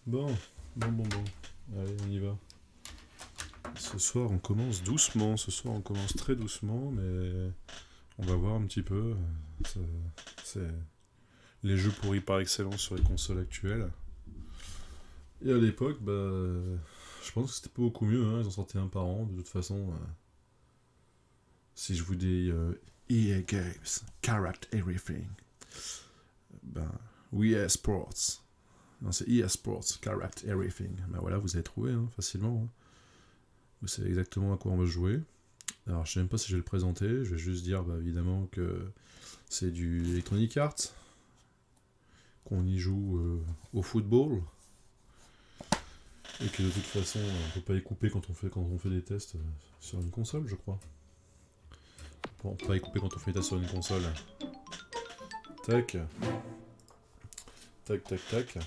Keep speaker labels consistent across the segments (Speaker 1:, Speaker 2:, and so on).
Speaker 1: Bon, bon. Allez, on y va. Ce soir, on commence doucement. Ce soir, on commence très doucement, mais on va voir un petit peu. Ça- C'est les jeux pourris par excellence sur les consoles actuelles. Et à l'époque, je pense que c'était pas beaucoup mieux. Hein. Ils en sortaient un par an. De toute façon, si je vous dis EA Games, Correct Everything, ben, EA Sports. Non, c'est EA Sports, Correct Everything. Ben voilà, vous avez trouvé hein, facilement. Hein. Vous savez exactement à quoi on va jouer. Alors, je sais même pas si je vais le présenter. Je vais juste dire, évidemment, que c'est du Electronic Arts, qu'on y joue au football, et que de toute façon, on peut pas y couper quand on fait des tests sur une console, je crois. On peut pas y couper quand on fait des tests sur une console. Tac. Tac.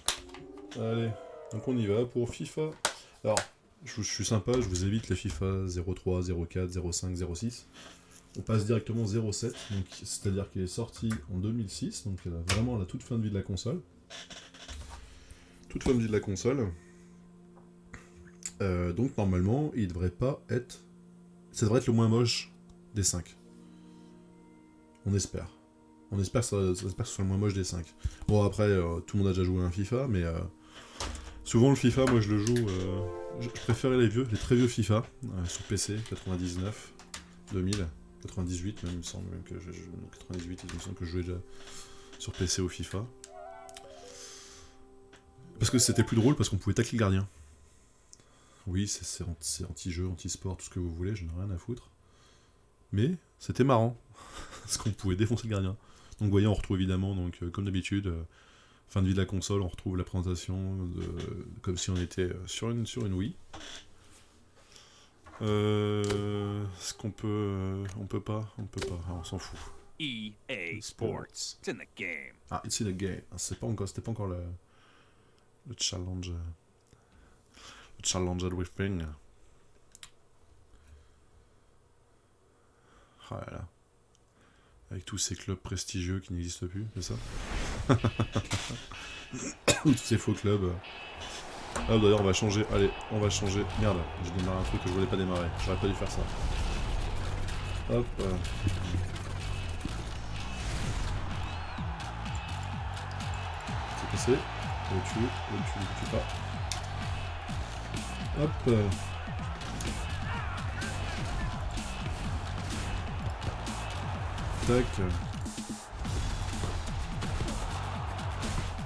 Speaker 1: Allez, donc on y va pour FIFA. Alors, je suis sympa, je vous évite les FIFA 03, 04, 05, 06. On passe directement au 07, donc c'est-à-dire qu'il est sorti en 2006, donc vraiment à la toute fin de vie de la console. Toute fin de vie de la console. Donc normalement, il devrait pas être... Ça devrait être le moins moche des 5. On espère. On espère que ce soit le moins moche des 5. Bon après, tout le monde a déjà joué à un FIFA, mais souvent le FIFA, moi je le joue... je préférais les très vieux FIFA, sur PC, 99, 2000, 98 même, il me semble même que 98, il me semble que je jouais déjà sur PC au FIFA. Parce que c'était plus drôle, parce qu'on pouvait tacler le gardien. Oui, c'est anti-jeu, anti-sport, tout ce que vous voulez, je n'ai rien à foutre. Mais c'était marrant, parce qu'on pouvait défoncer le gardien. Donc vous voyez, on retrouve évidemment, donc, comme d'habitude, fin de vie de la console, on retrouve la présentation comme si on était sur une Wii. Ce qu'on peut... on peut pas, on s'en fout.
Speaker 2: EA Sports. It's in the game.
Speaker 1: Ah, it's in the game. Ah, c'était pas encore le challenge. Le challenge everything. Ah là là. Avec tous ces clubs prestigieux qui n'existent plus, c'est ça? Tous ces faux clubs. Ah d'ailleurs on va changer, allez, on va changer. Merde, j'ai démarré un truc que je voulais pas démarrer. J'aurais pas dû faire ça. Hop. C'est passé. Le tue pas. Hop. Tac.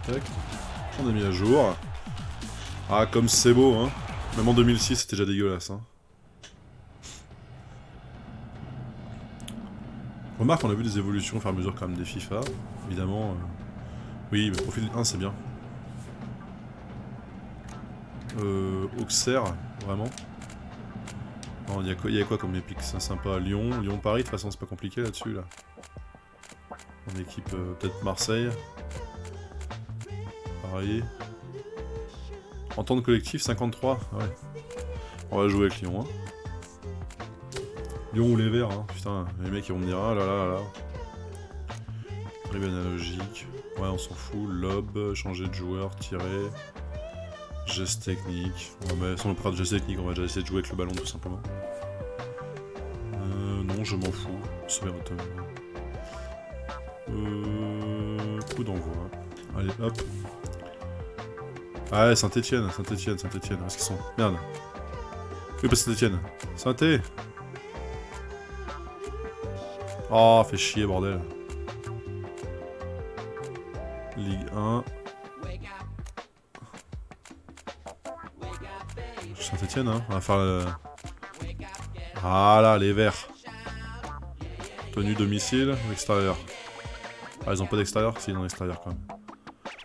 Speaker 1: Tac. On a mis à jour. Ah, comme c'est beau, hein. Même en 2006, c'était déjà dégueulasse, hein. Remarque, on a vu des évolutions au fur et à mesure quand même des FIFA, évidemment. Oui, mais profil 1, c'est bien. Auxerre, vraiment. Il y a quoi comme épique? C'est sympa. Lyon-Paris, de toute façon, c'est pas compliqué là-dessus, là. En équipe, peut-être Marseille. Paris. Entente collective 53, ouais. On va jouer avec Lyon, hein. Lyon ou les Verts, hein. Putain, les mecs ils vont me dire ah là là là. Arrive analogique. Ouais, on s'en fout. Lob, changer de joueur, tirer. Geste technique. Ouais, si on parle de geste technique, on va déjà essayer de jouer avec le ballon tout simplement. Non, je m'en fous. C'est bien. Coup d'envoi. Allez, hop. Ah ouais, Saint-Etienne. Où est-ce qu'ils sont? Merde. Oui, pas Saint-Etienne. Saint-Étienne. Oh, fait chier, bordel. Ligue 1. Saint-Etienne, hein. On va faire le... Ah là, les Verts. Tenue domicile ou extérieur? Ah, ils ont pas d'extérieur? Si, ils ont l'extérieur quand même.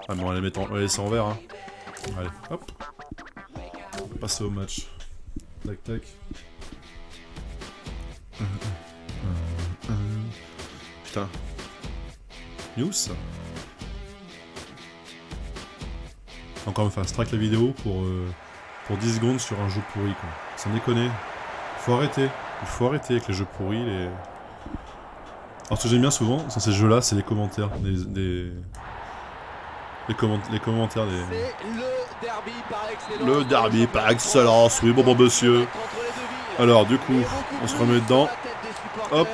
Speaker 1: Ah, bon, on va les laisser en vert, hein. Allez, hop. On va passer au match. Tac, tac. Putain. News. Encore une fois, strike la vidéo pour 10 secondes sur un jeu pourri, quoi. Sans déconner. Faut arrêter. Il faut arrêter avec les jeux pourris, les... Alors ce que j'aime bien souvent, dans ces jeux-là, c'est les commentaires les commentaires des...
Speaker 2: C'est le
Speaker 1: Le derby par excellence, oui, bon monsieur. Alors, du coup, on se remet dedans. Hop.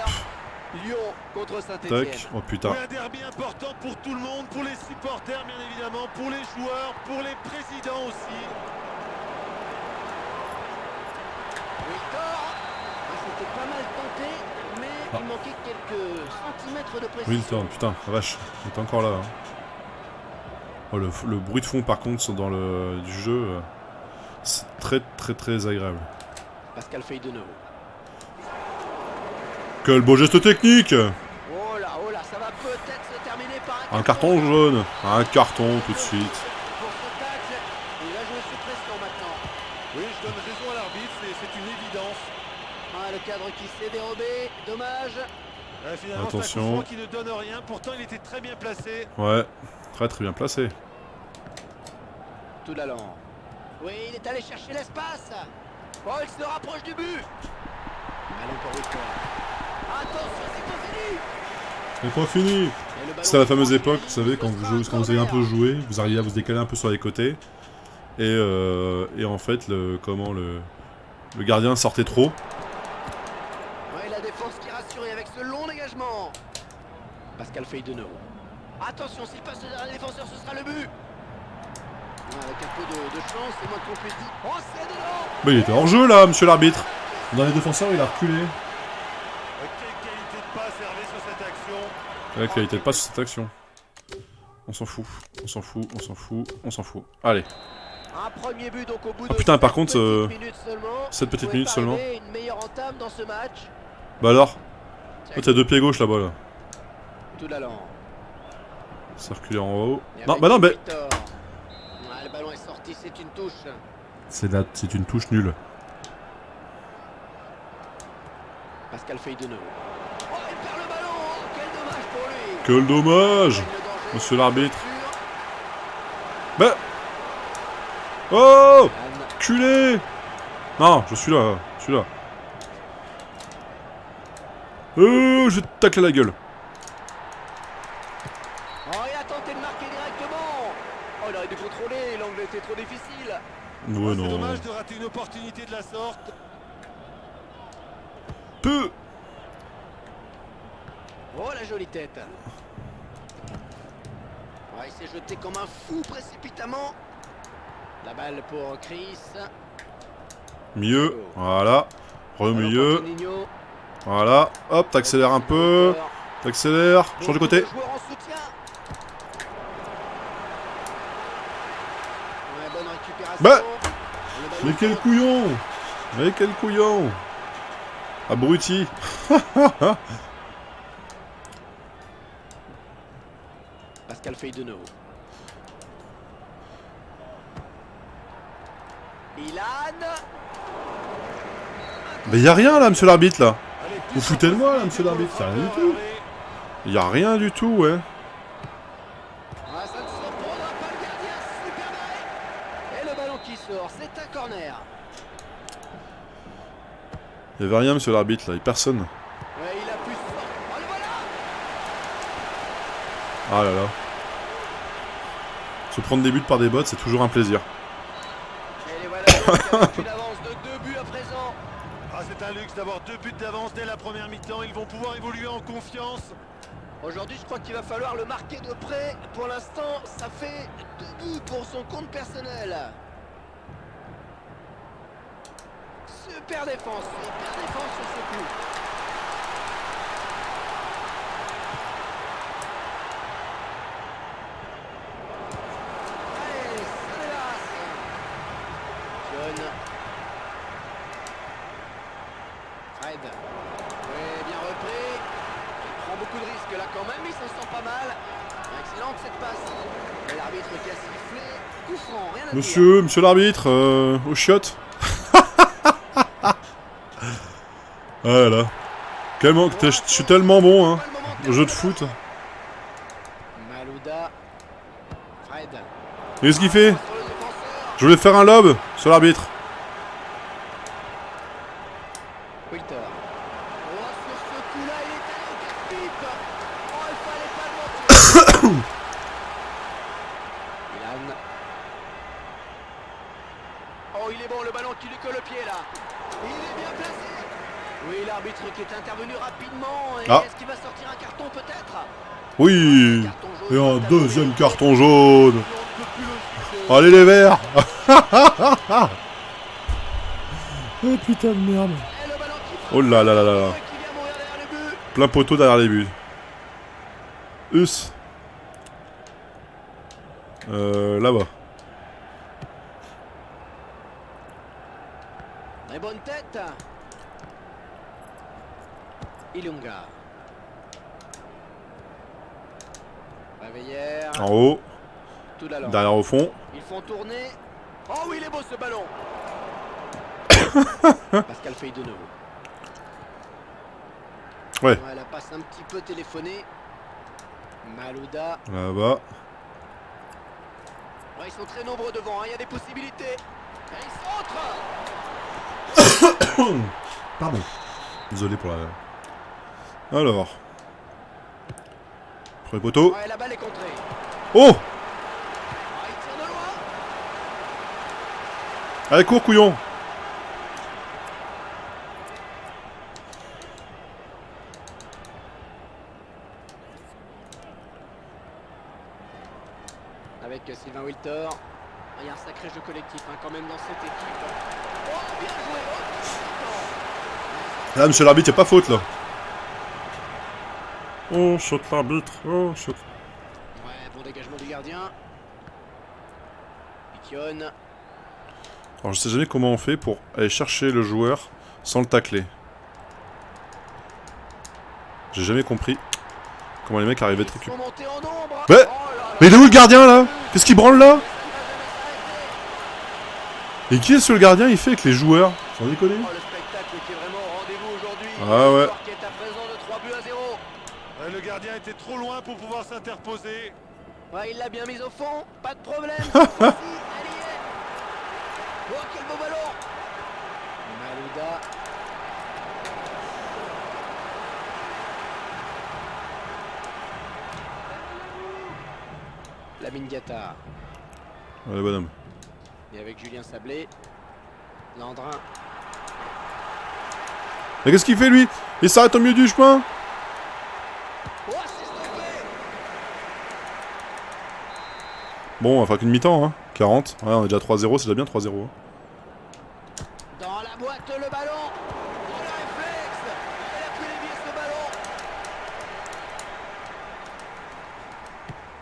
Speaker 1: Tac. Oh putain.
Speaker 3: Oui, un derby important pour tout le monde, pour les supporters bien évidemment, pour les joueurs, pour les présidents aussi.
Speaker 4: C'était pas mal tenté, mais il manquait quelques centimètres de précision.
Speaker 1: Wilton, putain, la vache, il est encore là. Hein. Oh, le bruit de fond par contre dans le du jeu, c'est très agréable.
Speaker 4: Pascal Feidenau.
Speaker 1: Quel beau geste technique!
Speaker 4: Oh là, ça va peut-être se terminer par
Speaker 1: Un carton jaune, un carton tout de suite.
Speaker 4: Pour ce tacle, il va jouer sous pression maintenant.
Speaker 3: Oui, je donne raison à l'arbitre, c'est une évidence.
Speaker 4: Ah, le cadre qui s'est dérobé, dommage.
Speaker 3: Finalement,
Speaker 1: Attention.
Speaker 3: c'est un coup franc qui ne donne rien, pourtant il était très bien placé.
Speaker 1: Ouais, très bien placé.
Speaker 4: Tout l'allant. Oui, il est allé chercher l'espace. Oh, il se rapproche du but. Allez, encore une fois. Attention, c'est pas fini.
Speaker 1: C'est pas fini! C'était à la fameuse époque, vous savez, quand vous avez un peu joué, vous arrivez à vous décaler un peu sur les côtés. Et en fait, le gardien sortait trop.
Speaker 4: Ouais, la défense qui rassure avec ce long dégagement. Pascal Feidenau. Attention, s'il passe le dernier défenseur, ce sera le but. Ouais, avec un peu de chance, c'est moins qu'on puisse dire. Oh, c'est dedans.
Speaker 1: Mais il était hors jeu là, monsieur l'arbitre! Dans les défenseurs, il a reculé.
Speaker 3: Quelle qualité de passe Hervé sur cette action.
Speaker 1: La qualité de passe sur cette action. On s'en fout, on s'en fout, on s'en fout, on s'en fout. Allez.
Speaker 4: Un premier but donc au bout
Speaker 1: Ah
Speaker 4: de
Speaker 1: putain, par contre,
Speaker 4: 7
Speaker 1: petites minutes seulement.
Speaker 4: Une meilleure entame dans ce match.
Speaker 1: Bah alors? Oh, t'as deux pieds gauche là-bas là.
Speaker 4: Tout l'allant.
Speaker 1: Circuler en haut. Non, bah non, mais.
Speaker 4: Le ballon est sorti, c'est une touche.
Speaker 1: C'est une touche nulle.
Speaker 4: Pascal Feidenau. Oh, il perd le ballon. Quel dommage pour lui.
Speaker 1: Quel dommage, monsieur l'arbitre. Bah. Oh! Culé! Non, je suis là, je vais te tacler la gueule.
Speaker 4: Oh, il a tenté de marquer directement. Oh, il aurait dû contrôler, l'angle était trop difficile.
Speaker 1: Ouais,
Speaker 3: C'est
Speaker 1: non.
Speaker 3: dommage de rater une opportunité de la sorte.
Speaker 1: Peu.
Speaker 4: Oh, la jolie tête. Oh, il s'est jeté comme un fou précipitamment. La balle pour Chris.
Speaker 1: Mieux, voilà. Re-milieu.
Speaker 4: Antonino.
Speaker 1: Voilà. Hop, t'accélères un peu. T'accélères. Change de côté.
Speaker 4: Joueur en soutien. Ouais, bonne récupération.
Speaker 1: Bah.
Speaker 4: Le ballon
Speaker 1: Mais quel
Speaker 4: sort.
Speaker 1: couillon! Mais quel couillon! Abruti!
Speaker 4: Pascal Feidenau. Ilan.
Speaker 1: Mais y'a rien là, monsieur l'arbitre là!
Speaker 3: Allez, plus
Speaker 1: Vous foutez de moi, là, monsieur
Speaker 3: pour
Speaker 1: l'arbitre,
Speaker 3: le
Speaker 1: c'est rien du
Speaker 3: frappeur,
Speaker 1: tout.
Speaker 3: Hervé.
Speaker 1: Y'a rien du tout, ouais.
Speaker 4: Ah, ça ne se prendra pas le gardien, super barré. Et le ballon qui sort, c'est un corner.
Speaker 1: Y'avait rien, monsieur l'arbitre là, y'a personne.
Speaker 4: Ouais, il a pu sortir. Oh, le voilà.
Speaker 1: Ah là là. Se prendre des buts par des bottes, c'est toujours un plaisir.
Speaker 4: Et les voilà, avec une avance de 2 buts à présent.
Speaker 3: Ah, c'est un luxe d'avoir 2 buts d'avance dès la première mi-temps. Ils vont pouvoir évoluer en confiance.
Speaker 4: Aujourd'hui, je crois qu'il va falloir le marquer de près. Pour l'instant, ça fait 2 buts pour son compte personnel. Super défense sur ce coup. Allez, ça délasse. John. Fred. Ouais, bien repris. Il prend beaucoup de risques là quand même, il s'en sort pas mal. Excellente cette passe. Et l'arbitre qui a sifflé. Coup franc, rien à dire.
Speaker 1: Monsieur l'arbitre, au chiottes. Ah là là. Je suis tellement bon, hein, au jeu de foot.
Speaker 4: Malouda. Fred.
Speaker 1: Et qu'est-ce qu'il fait?
Speaker 4: Sur le défenseur.
Speaker 1: Je voulais faire un lob sur l'arbitre.
Speaker 4: Wilter. Oh, sur ce coup-là, il est allé au casse-pipe. Oh, il fallait pas le mentir. Ilan. il est bon, le ballon qui lui colle au pied là. Il est bien placé. Oui, l'arbitre qui est intervenu rapidement. Et
Speaker 1: Ah.
Speaker 4: est-ce qu'il va sortir un carton peut-être?
Speaker 1: Oui.
Speaker 4: Carton jaune,
Speaker 1: Et un
Speaker 4: tout à
Speaker 1: deuxième
Speaker 4: fait.
Speaker 1: carton jaune.
Speaker 3: On ne peut plus logique de-
Speaker 1: Allez les verts. Oh putain de merde.
Speaker 4: Et le ballon qui frappe
Speaker 1: Oh là là là là là.
Speaker 4: et qui vient mourir derrière le but.
Speaker 1: Plein poteau derrière les buts. Us. Là-bas.
Speaker 4: Et bonne tête. Ilunga. Réveillère.
Speaker 1: En haut.
Speaker 4: Tout la langue.
Speaker 1: Derrière au fond.
Speaker 4: Ils font tourner. Oh oui, il est beau ce ballon. Pascal Feuille de nouveau.
Speaker 1: Ouais.
Speaker 4: Elle passe un petit peu téléphonée. Malouda.
Speaker 1: Là-bas.
Speaker 4: Ouais, ils sont très nombreux devant, hein, il y a des possibilités. Et ils centrent.
Speaker 1: Pardon. Désolé pour la... Alors. Premier poteau.
Speaker 4: Ouais, la balle est contrée.
Speaker 1: Oh.
Speaker 4: Ah, il tire de loin.
Speaker 1: Allez, cours, couillon.
Speaker 4: Avec Sylvain Wilter. Il y a un sacré jeu collectif hein, quand même dans cette équipe. Oh, bien joué. Oh,
Speaker 1: Là, monsieur l'arbitre, y'a pas faute, là. Oh, shot l'arbitre. Oh, shot.
Speaker 4: ouais, bon dégagement du gardien. Piquion.
Speaker 1: Alors, je sais jamais comment on fait pour aller chercher le joueur sans le tacler. J'ai jamais compris comment les mecs arrivaient à te
Speaker 4: Ils
Speaker 1: récupérer.
Speaker 4: sont montés en nombre.
Speaker 1: Ouais.
Speaker 4: Oh là là.
Speaker 1: Mais il est où le gardien, là? Qu'est-ce qu'il branle, là?
Speaker 4: Ça ne va jamais s'arrêter.
Speaker 1: Et qui est-ce que le gardien, il fait avec les joueurs? Sans déconner.
Speaker 4: Oh, le spectacle qui est vraiment au rendez-vous aujourd'hui.
Speaker 1: Ah ouais.
Speaker 4: Le score qui est à présent de 3 buts à 0.
Speaker 3: Ouais, le gardien était trop loin pour pouvoir s'interposer.
Speaker 4: Ouais, il l'a bien mise au fond, pas de problème. Cette fois-ci, elle y est. Oh, quel beau ballon. Malouda. Lamine Diatta.
Speaker 1: Allez, bonhomme.
Speaker 4: Et avec Julien Sablé. Landrin.
Speaker 1: Mais qu'est-ce qu'il fait, lui? Il s'arrête au milieu du chemin?
Speaker 4: Oh, c'est stoppé.
Speaker 1: Bon, on va faire qu'une mi-temps, hein. 40. Ouais, on est déjà 3-0, c'est déjà bien 3-0. Hein.
Speaker 4: Dans la boîte, le ballon. Oh, le réflexe. Elle a pris les pieds, ce ballon.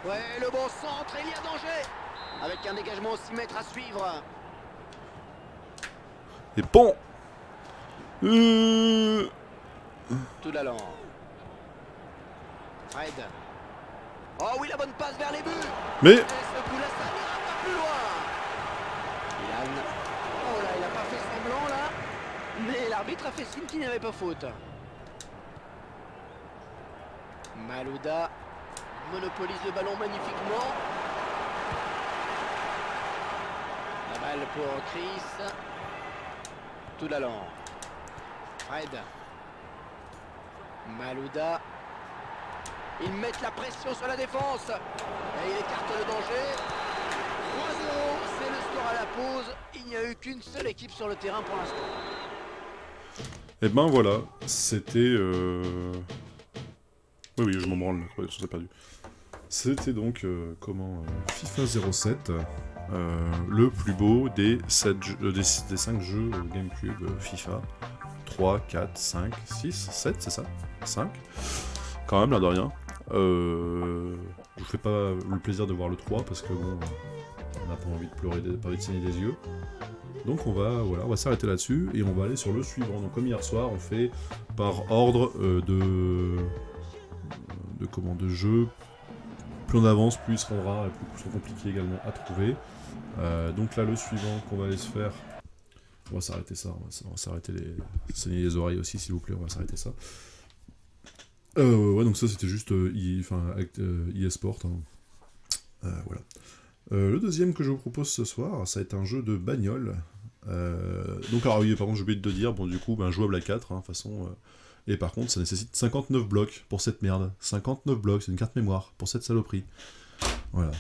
Speaker 4: Ouais, le bon centre, il y a danger. Avec un dégagement au 6 mètres à suivre.
Speaker 1: Et bon.
Speaker 4: Tout l'allant. Fred. Oh oui, la bonne passe vers les buts.
Speaker 1: Mais...
Speaker 4: Et ce coup-là, ça n'ira pas plus loin. Ilan. Oh là, il a pas fait semblant là. Mais l'arbitre a fait signe qu'il n'y avait pas faute. Malouda monopolise le ballon magnifiquement. La balle pour Chris. Tout l'allant. Fred. Malouda. Ils mettent la pression sur la défense. Et il écarte le danger. 3-0, c'est le score à la pause. Il n'y a eu qu'une seule équipe sur le terrain pour l'instant.
Speaker 1: Et ben voilà, c'était... Oui, je m'en branle, la connexion s'est perdue. C'était donc, FIFA 07, le plus beau des 5 jeux GameCube FIFA. 3, 4, 5, 6, 7, c'est ça 5. Quand même, l'air de rien. Je vous fais pas le plaisir de voir le 3 parce que bon, on n'a pas envie de pleurer, pas envie de saigner des yeux. Donc on va s'arrêter là-dessus et on va aller sur le suivant. Donc comme hier soir, on fait par ordre de jeu. Plus on avance, plus ils seront rares et plus ils seront compliqués également à trouver. Donc là, le suivant qu'on va aller se faire, on va s'arrêter ça. On va s'arrêter saigner les oreilles aussi, s'il vous plaît. On va s'arrêter ça. Ouais, donc ça c'était juste eSport. Hein. Voilà. Le deuxième que je vous propose ce soir, ça va être un jeu de bagnole. Donc alors oui, par contre j'ai oublié de te dire, bon du coup, jouable à 4, hein, de toute façon. Et par contre, ça nécessite 59 blocs pour cette merde. 59 blocs, c'est une carte mémoire pour cette saloperie. Voilà.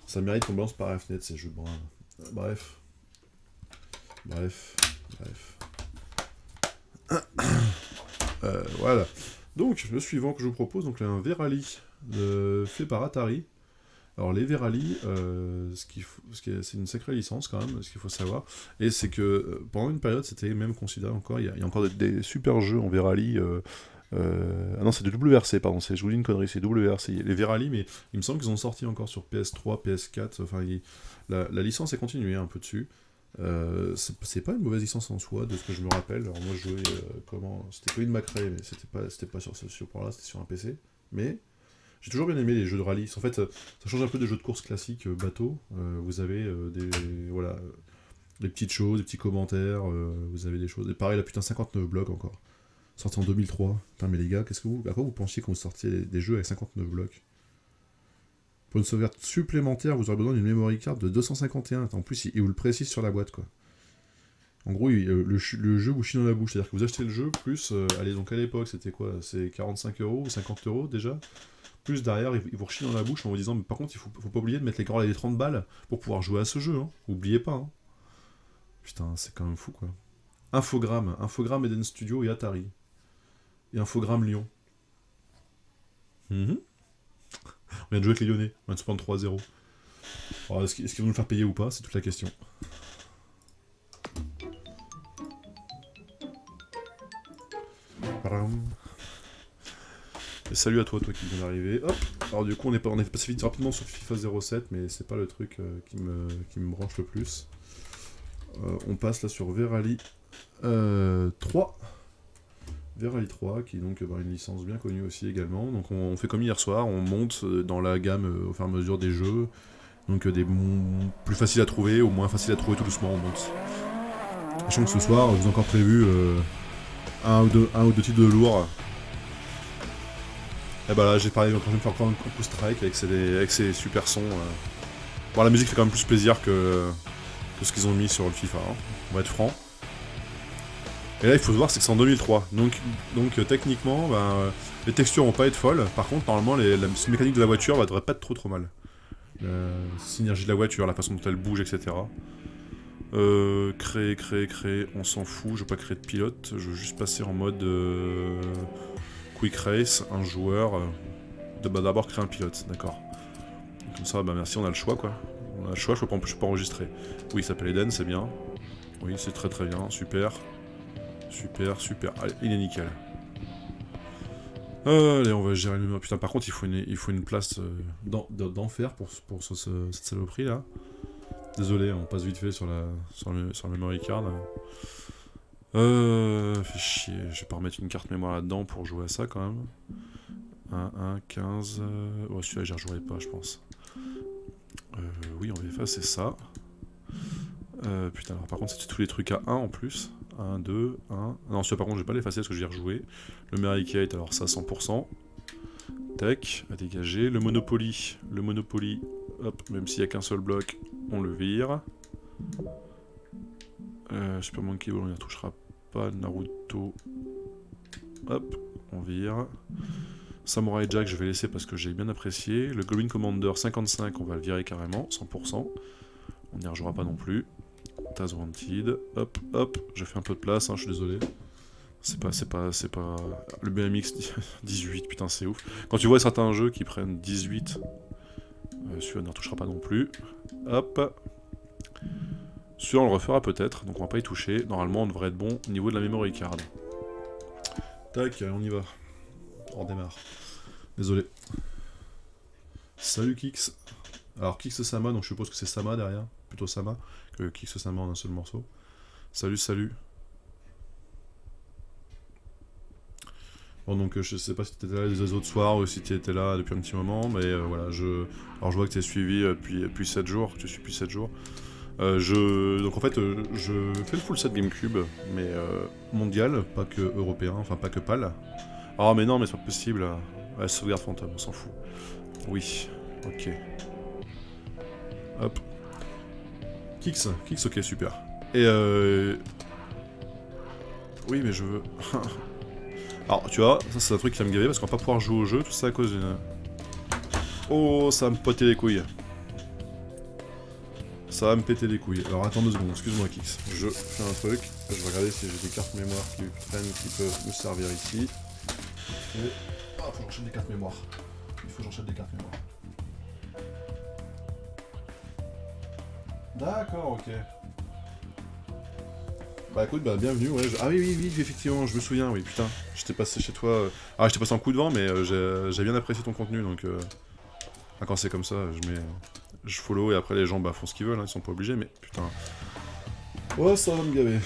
Speaker 1: Ça mérite qu'on balance par la fenêtre ces jeux de bras. Bref. Voilà. Donc, le suivant que je vous propose, donc un V-Rally fait par Atari. Alors, les V-Rally, c'est une sacrée licence quand même, ce qu'il faut savoir. Et c'est que pendant une période, c'était même considéré encore. Il y a encore des super jeux en V-Rally. Ah non, c'est de WRC, pardon, je vous dis une connerie, c'est WRC, les V-Rally, mais il me semble qu'ils ont sorti encore sur PS3, PS4, enfin, la licence est continuée un peu dessus. C'est pas une mauvaise licence en soi, de ce que je me rappelle. Alors moi, je jouais, c'était Colin McRae, mais c'était pas sur ce support-là, c'était sur un PC. Mais j'ai toujours bien aimé les jeux de rallye. En fait, ça change un peu des jeux de course classiques, bateau. Vous avez des petites choses, des petits commentaires, vous avez des choses. Et pareil, là, putain, 59 blocs encore. Sorti en 2003. Putain, mais les gars, à quoi vous pensiez quand vous sortiez des jeux avec 59 blocs? Pour une sauvegarde supplémentaire, vous aurez besoin d'une memory card de 251. En plus, il vous le précise sur la boîte, quoi. En gros, le jeu vous chie dans la bouche. C'est-à-dire que vous achetez le jeu, plus... allez, donc à l'époque, c'était quoi? C'est 45 € ou 50 € déjà. Plus derrière, il vous rechie dans la bouche en vous disant, mais par contre, il faut pas oublier de mettre les 30 balles pour pouvoir jouer à ce jeu, hein. Oubliez pas, hein. Putain, c'est quand même fou, quoi. Infogrames Eden Studio et Atari. Et Infogrames Lyon. On vient de jouer avec les Lyonnais, on vient de se prendre 3-0. Alors, est-ce qu'ils vont nous le faire payer ou pas? C'est toute la question. Et salut à toi qui viens d'arriver. Hop. Alors du coup on est passé vite rapidement sur FIFA 07, mais c'est pas le truc qui me branche le plus. On passe là sur V-Rally 3. V-Rally 3, qui est donc une licence bien connue aussi également. Donc on fait comme hier soir, on monte dans la gamme au fur et à mesure des jeux. Donc des plus faciles à trouver, ou moins faciles à trouver, tout doucement on monte. Sachant que ce soir, je vous ai encore prévu un ou deux titres de lourd. Et bah là, j'ai parlé, je vais me faire encore un coup strike avec ses super sons. Bon, la musique fait quand même plus plaisir que ce qu'ils ont mis sur le FIFA, hein. On va être franc. Et là, il faut se voir, c'est que c'est en 2003. Donc techniquement, les textures vont pas être folles. Par contre, normalement, la mécanique de la voiture devrait pas être trop mal. La synergie de la voiture, la façon dont elle bouge, etc. Créer, on s'en fout. Je veux pas créer de pilote. Je veux juste passer en mode Quick Race, un joueur. D'abord créer un pilote, d'accord. Comme ça, merci, on a le choix, quoi. On a le choix, je peux pas enregistrer. Oui, il s'appelle Eden, c'est bien. Oui, c'est très bien, super. Super. Allez, il est nickel. Allez, on va gérer le numéro. Putain, par contre, il faut une place d'enfer pour cette saloperie là. Désolé, on passe vite fait sur le memory card. Fait chier, je vais pas remettre une carte mémoire là-dedans pour jouer à ça quand même. 1, 15. Ouais, celui-là, j'y rejouerai pas, je pense. Oui, on va effacer ça. Putain, alors par contre, c'était tous les trucs à 1 en plus. 1, 2, 1. Non, celui-là, par contre, je vais pas l'effacer parce que je vais y rejouer. Le Mericate, alors ça, 100%. Tac, à dégager. Le Monopoly, hop, même s'il n'y a qu'un seul bloc, on le vire. Super Monkey Ball, on n'y retouchera pas. Naruto, hop, on vire. Samurai Jack, je vais laisser parce que j'ai bien apprécié. Le Green Commander 55, on va le virer carrément, 100%. On n'y rejouera pas non plus. Taz Wanted, hop, je fais un peu de place, hein, je suis désolé. C'est pas... Le BMX 18, putain c'est ouf. Quand tu vois certains jeux qui prennent 18, celui-là ne retouchera pas non plus. Hop. Celui-là on le refera peut-être, donc on va pas y toucher. Normalement on devrait être bon au niveau de la memory card. Tac, on y va. On redémarre. Désolé. Salut Kix. Alors Kix Sama, donc je suppose que c'est Sama derrière. Plutôt Sama que Kix Sama en un seul morceau. Salut. Bon donc je sais pas si tu étais là les autres soirs ou si tu étais là depuis un petit moment, mais voilà, alors je vois que tu es suivi depuis 7 jours, que tu suis depuis 7 jours. Donc en fait je fais le full set GameCube, mais mondial, pas que européen, enfin pas que PAL. Ah mais non, mais c'est pas possible, ouais, sauvegarde fantôme, on s'en fout. Oui, ok. Hop. Kix, ok, super. Et oui, mais je veux... Alors, tu vois, ça c'est un truc qui va me gaver, parce qu'on va pas pouvoir jouer au jeu, tout ça à cause d'une... Oh, ça va me poter les couilles. ça va me péter les couilles. Alors attends 2 secondes, excuse-moi Kix. Je fais un truc, je vais regarder si j'ai des cartes mémoire qui traînent, qui peuvent me servir ici. Et... Ah, faut que j'enchaîne des cartes mémoire. Il faut que j'enchaîne des cartes mémoire. D'accord, ok. Bah écoute, bah bienvenue, ouais. Ah oui, effectivement, je me souviens, oui, putain. J'étais passé chez toi... Ah, j'étais passé en coup de vent, mais j'ai bien apprécié ton contenu, donc... Ah, quand c'est comme ça, je follow, et après les gens bah, font ce qu'ils veulent, hein, ils sont pas obligés, mais putain... Ouais, ça va me gaver.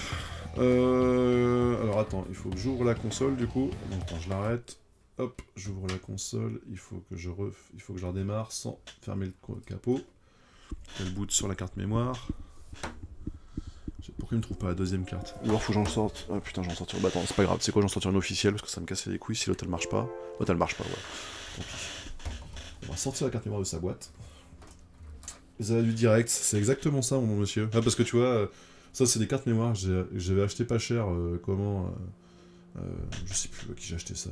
Speaker 1: Alors attends, il faut que j'ouvre la console, du coup. Donc attends, je l'arrête. Hop, j'ouvre la console, il faut que je la redémarre sans fermer le capot. Elle boot sur la carte mémoire. Pourquoi il me trouve pas la deuxième carte? Ou alors faut que j'en sorte. Ah putain, j'en sortir. Bah attends, c'est pas grave, c'est quoi, j'en sortir une officielle parce que ça me cassait les couilles si l'autre elle marche pas. L'autre elle marche pas, ouais. Tant pis. On va sortir la carte mémoire de sa boîte. Les avis du direct, c'est exactement ça, mon monsieur. Ah, parce que tu vois, ça c'est des cartes mémoire que j'avais acheté pas cher. Je sais plus à qui j'ai acheté ça.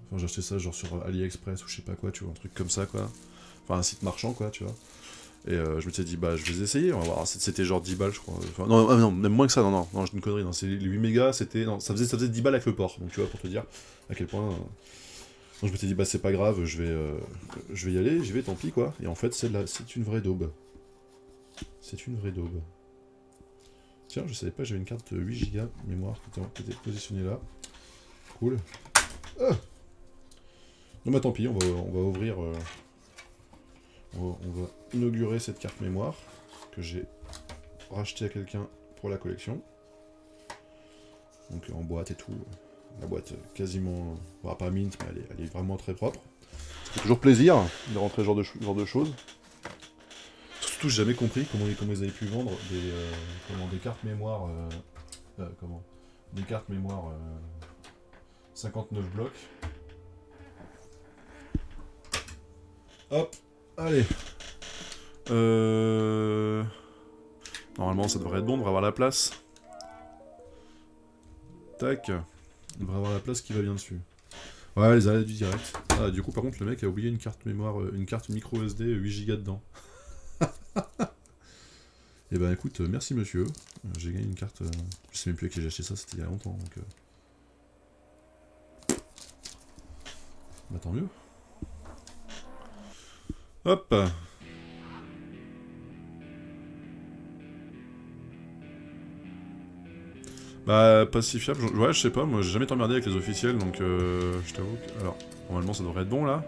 Speaker 1: Enfin, j'ai acheté ça genre sur AliExpress ou je sais pas quoi, tu vois, un truc comme ça quoi. Enfin, un site marchand quoi, tu vois. Et je me suis dit, bah je vais les essayer, on va voir. C'était genre 10 balles, je crois. Enfin, non, même moins que ça, non, j'ai une connerie. Non, c'est les 8 mégas, c'était. Non, ça faisait 10 balles avec le port. Donc tu vois, pour te dire à quel point. Donc je me suis dit, bah c'est pas grave, je vais y aller, j'y vais, tant pis quoi. Et en fait, c'est une vraie daube. C'est une vraie daube. Tiens, je savais pas, j'avais une carte 8 Go mémoire qui était positionnée là. Cool. Ah non, bah tant pis, on va ouvrir. On va inaugurer cette carte mémoire que j'ai rachetée à quelqu'un pour la collection. Donc en boîte et tout. La boîte quasiment, bah, pas mint, mais elle est vraiment très propre. Ça fait toujours plaisir de rentrer ce genre de choses. Surtout, j'ai jamais compris comment ils avaient pu vendre des cartes mémoire. Des cartes mémoire 59 blocs. Hop, allez. Normalement, ça devrait être bon, on devrait avoir la place. Tac. On devrait avoir la place qui va bien dessus. Ouais, les arrêts du direct. Ah, du coup, par contre, le mec a oublié une carte mémoire, une carte micro SD 8 Go dedans. Et ben écoute, merci monsieur. J'ai gagné une carte. Je sais même plus à qui j'ai acheté ça, c'était il y a longtemps. Donc, bah tant mieux. Hop. Bah, pas si fiable. Ouais, je sais pas, moi j'ai jamais été emmerdé avec les officiels, donc je t'avoue que... Alors, normalement ça devrait être bon là.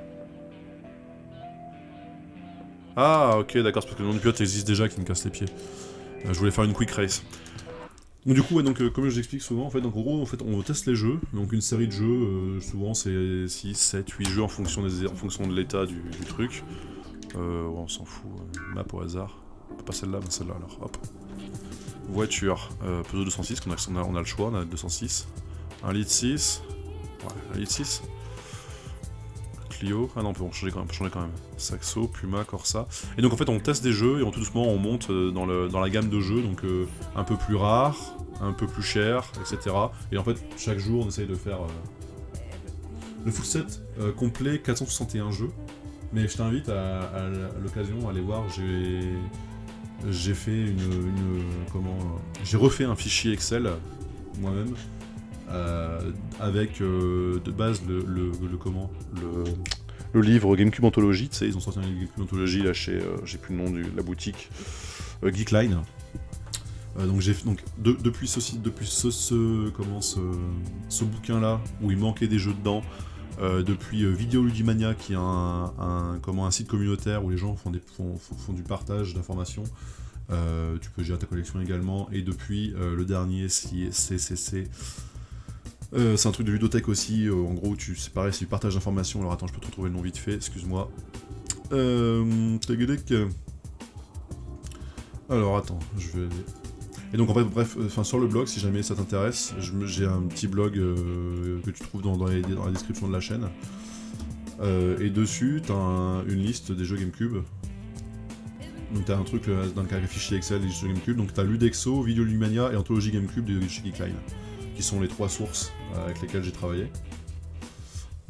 Speaker 1: Ah, ok, d'accord, c'est parce que le nom du pilote existe déjà qui me casse les pieds. Je voulais faire une quick race. Donc, du coup, ouais, donc, comme je l'explique souvent, en fait, donc, en gros, on teste les jeux. Donc, une série de jeux, souvent c'est 6, 7, 8 jeux en fonction de l'état du truc. Ouais, on s'en fout, map au hasard. Pas celle-là, mais celle-là alors, hop. Voiture, Peugeot 206, on a le choix, on a 206. Un litre 6. Ouais, un litre 6. Clio, ah non, on peut changer quand même. Saxo, Puma, Corsa. Et donc en fait on teste des jeux et tout doucement on monte dans la gamme de jeux, donc un peu plus rare, un peu plus cher, etc. Et en fait chaque jour on essaye de faire le full set complet 461 jeux. Mais je t'invite à l'occasion à aller voir, j'ai fait j'ai refait un fichier Excel moi-même. Avec de base le livre GameCube Anthology, tu sais, ils ont sorti un livre GameCube Anthology là chez, j'ai plus le nom de la boutique, Geekline. Depuis ce bouquin là, où il manquait des jeux dedans, depuis Videoludimania qui est un site communautaire où les gens font du partage d'informations. Tu peux gérer ta collection également, et depuis le dernier CCC, c'est un truc de ludothèque aussi, en gros c'est pareil, c'est du partage d'informations. Alors attends, je peux te retrouver le nom vite fait, excuse-moi. Alors attends, je vais... Et donc en fait, bref, sur le blog, si jamais ça t'intéresse, j'ai un petit blog que tu trouves dans la description de la chaîne. Et dessus, t'as une liste des jeux GameCube. Donc t'as un truc dans le fichier Excel des jeux GameCube, donc t'as Ludexo, Videoludimania et Anthologie GameCube de chez Geekline, qui sont les 3 sources avec lesquelles j'ai travaillé.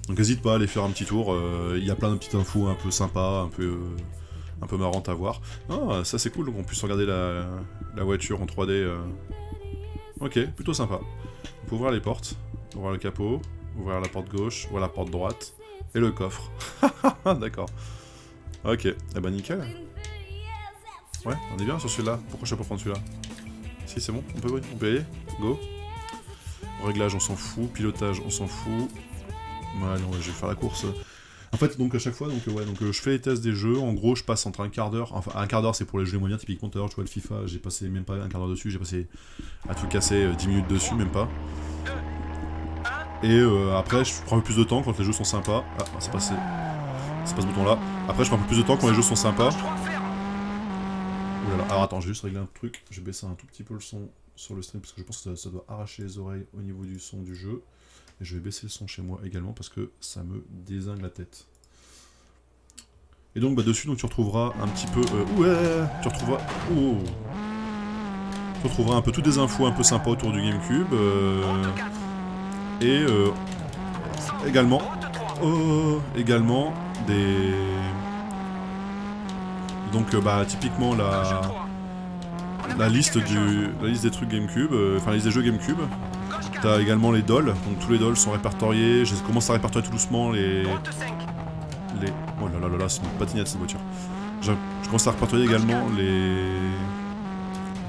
Speaker 1: Donc n'hésite pas à aller faire un petit tour, il y a plein de petites infos un peu sympas, un peu marrante à voir. Ah, ça c'est cool, donc on puisse regarder la voiture en 3D. Ok, plutôt sympa. On peut ouvrir les portes, ouvrir le capot, ouvrir la porte gauche, ouvrir la porte droite, et le coffre. D'accord. Ok, eh ben nickel. Ouais, on est bien sur celui-là. Pourquoi je peux pas prendre celui-là? Si, c'est bon, on peut y aller. Go. Réglage, on s'en fout. Pilotage, on s'en fout. Ouais, non, je vais faire la course. En fait, donc à chaque fois, je fais les tests des jeux. En gros, je passe entre un quart d'heure. Enfin, un quart d'heure, c'est pour les jeux les moyens. Typiquement, tout à l'heure, je vois le FIFA. J'ai passé même pas un quart d'heure dessus. J'ai passé à tout casser 10 minutes dessus, même pas. Et après, je prends un peu plus de temps quand les jeux sont sympas. Ah, c'est pas ce bouton-là. Après, je prends un peu plus de temps quand les jeux sont sympas. Oulala. Alors attends, je vais juste régler un truc. Je vais baisser un tout petit peu le son sur le stream parce que je pense que ça doit arracher les oreilles au niveau du son du jeu. Et je vais baisser le son chez moi également parce que ça me dézingue la tête. Et donc dessus donc tu retrouveras un petit peu... tu retrouveras... Tu retrouveras un peu toutes des infos un peu sympas autour du GameCube. Et également des... Donc typiquement la liste des trucs GameCube, enfin la liste des jeux GameCube. T'as également les dolls, donc tous les dolls sont répertoriés. Je commence à répertorier tout doucement les... Oh là là là, c'est une patinette cette voiture. Je commence à répertorier également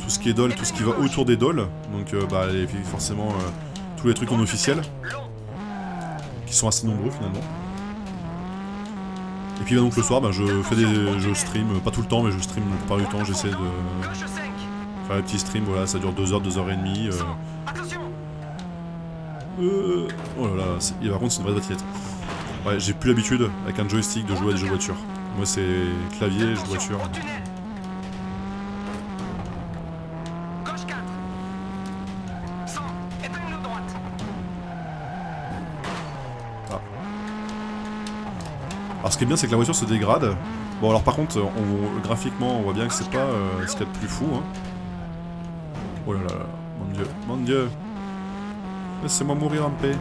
Speaker 1: tout ce qui est doll, tout ce qui va autour des dolls. Donc forcément tous les trucs non officiels, qui sont assez nombreux finalement. Et puis donc le soir, je stream, pas tout le temps, mais je stream la plupart du temps, j'essaie de faire des petits streams, voilà, ça dure 2h, 2h30. Oh là là, par contre c'est une vraie patinette. Ouais, j'ai plus l'habitude avec un joystick de jouer à des jeux de voiture. Moi c'est clavier, jeux de voiture. Ah. Alors ce qui est bien c'est que la voiture se dégrade. Bon alors par contre, graphiquement on voit bien que c'est pas ce qu'il y a de plus fou. Hein. Oh là là là, mon dieu. Laissez-moi mourir en paix.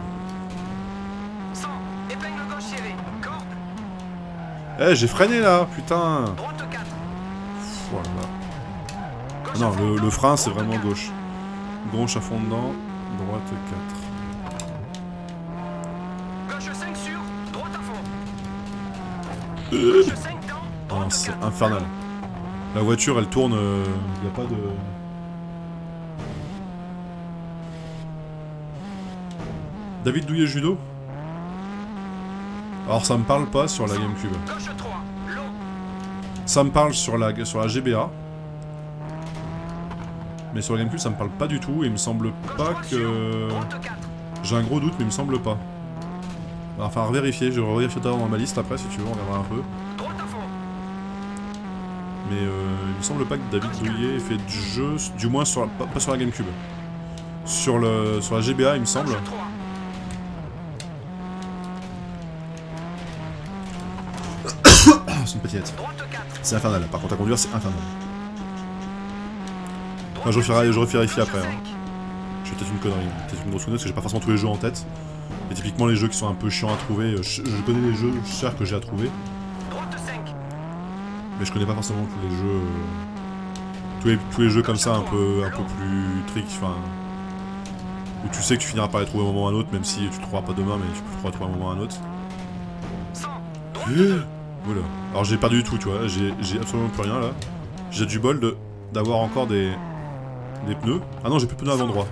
Speaker 1: Eh, j'ai freiné là, putain. Voilà. Ah non, le frein c'est vraiment gauche. Gauche à fond dedans, droite 4.
Speaker 5: Gauche 5 sur, droite à fond.
Speaker 1: Gauche 5 dans. Oh non, c'est infernal. La voiture elle tourne, y a pas de... David Douillet Judo. Alors ça me parle pas sur la GameCube. Ça me parle sur la GBA. Mais sur la GameCube ça me parle pas du tout et il me semble pas que... J'ai un gros doute mais il me semble pas. Enfin à revérifier, je vais revérifier tout à l'heure dans ma liste après si tu veux, on regardera un peu. Mais il me semble pas que David Douillet ait fait du jeu, du moins sur pas sur la GameCube. Sur la GBA il me semble. C'est une patinette. C'est infernal, par contre à conduire c'est infernal. Enfin, je revérifie après. Hein. Je fais peut-être une connerie, peut-être une grosse connerie parce que j'ai pas forcément tous les jeux en tête. Et typiquement les jeux qui sont un peu chiants à trouver, je connais les jeux chers que j'ai à trouver. Mais je connais pas forcément tous les jeux. Tous les jeux comme ça un peu plus trick, enfin. Où tu sais que tu finiras par les trouver à un moment ou à un autre, même si tu le trouveras pas demain, mais tu peux le trouver à un moment ou à un autre. Voilà. Alors j'ai perdu du tout, tu vois, j'ai absolument plus rien là. J'ai du bol d'avoir encore des pneus. Ah non, j'ai plus de pneus avant droit.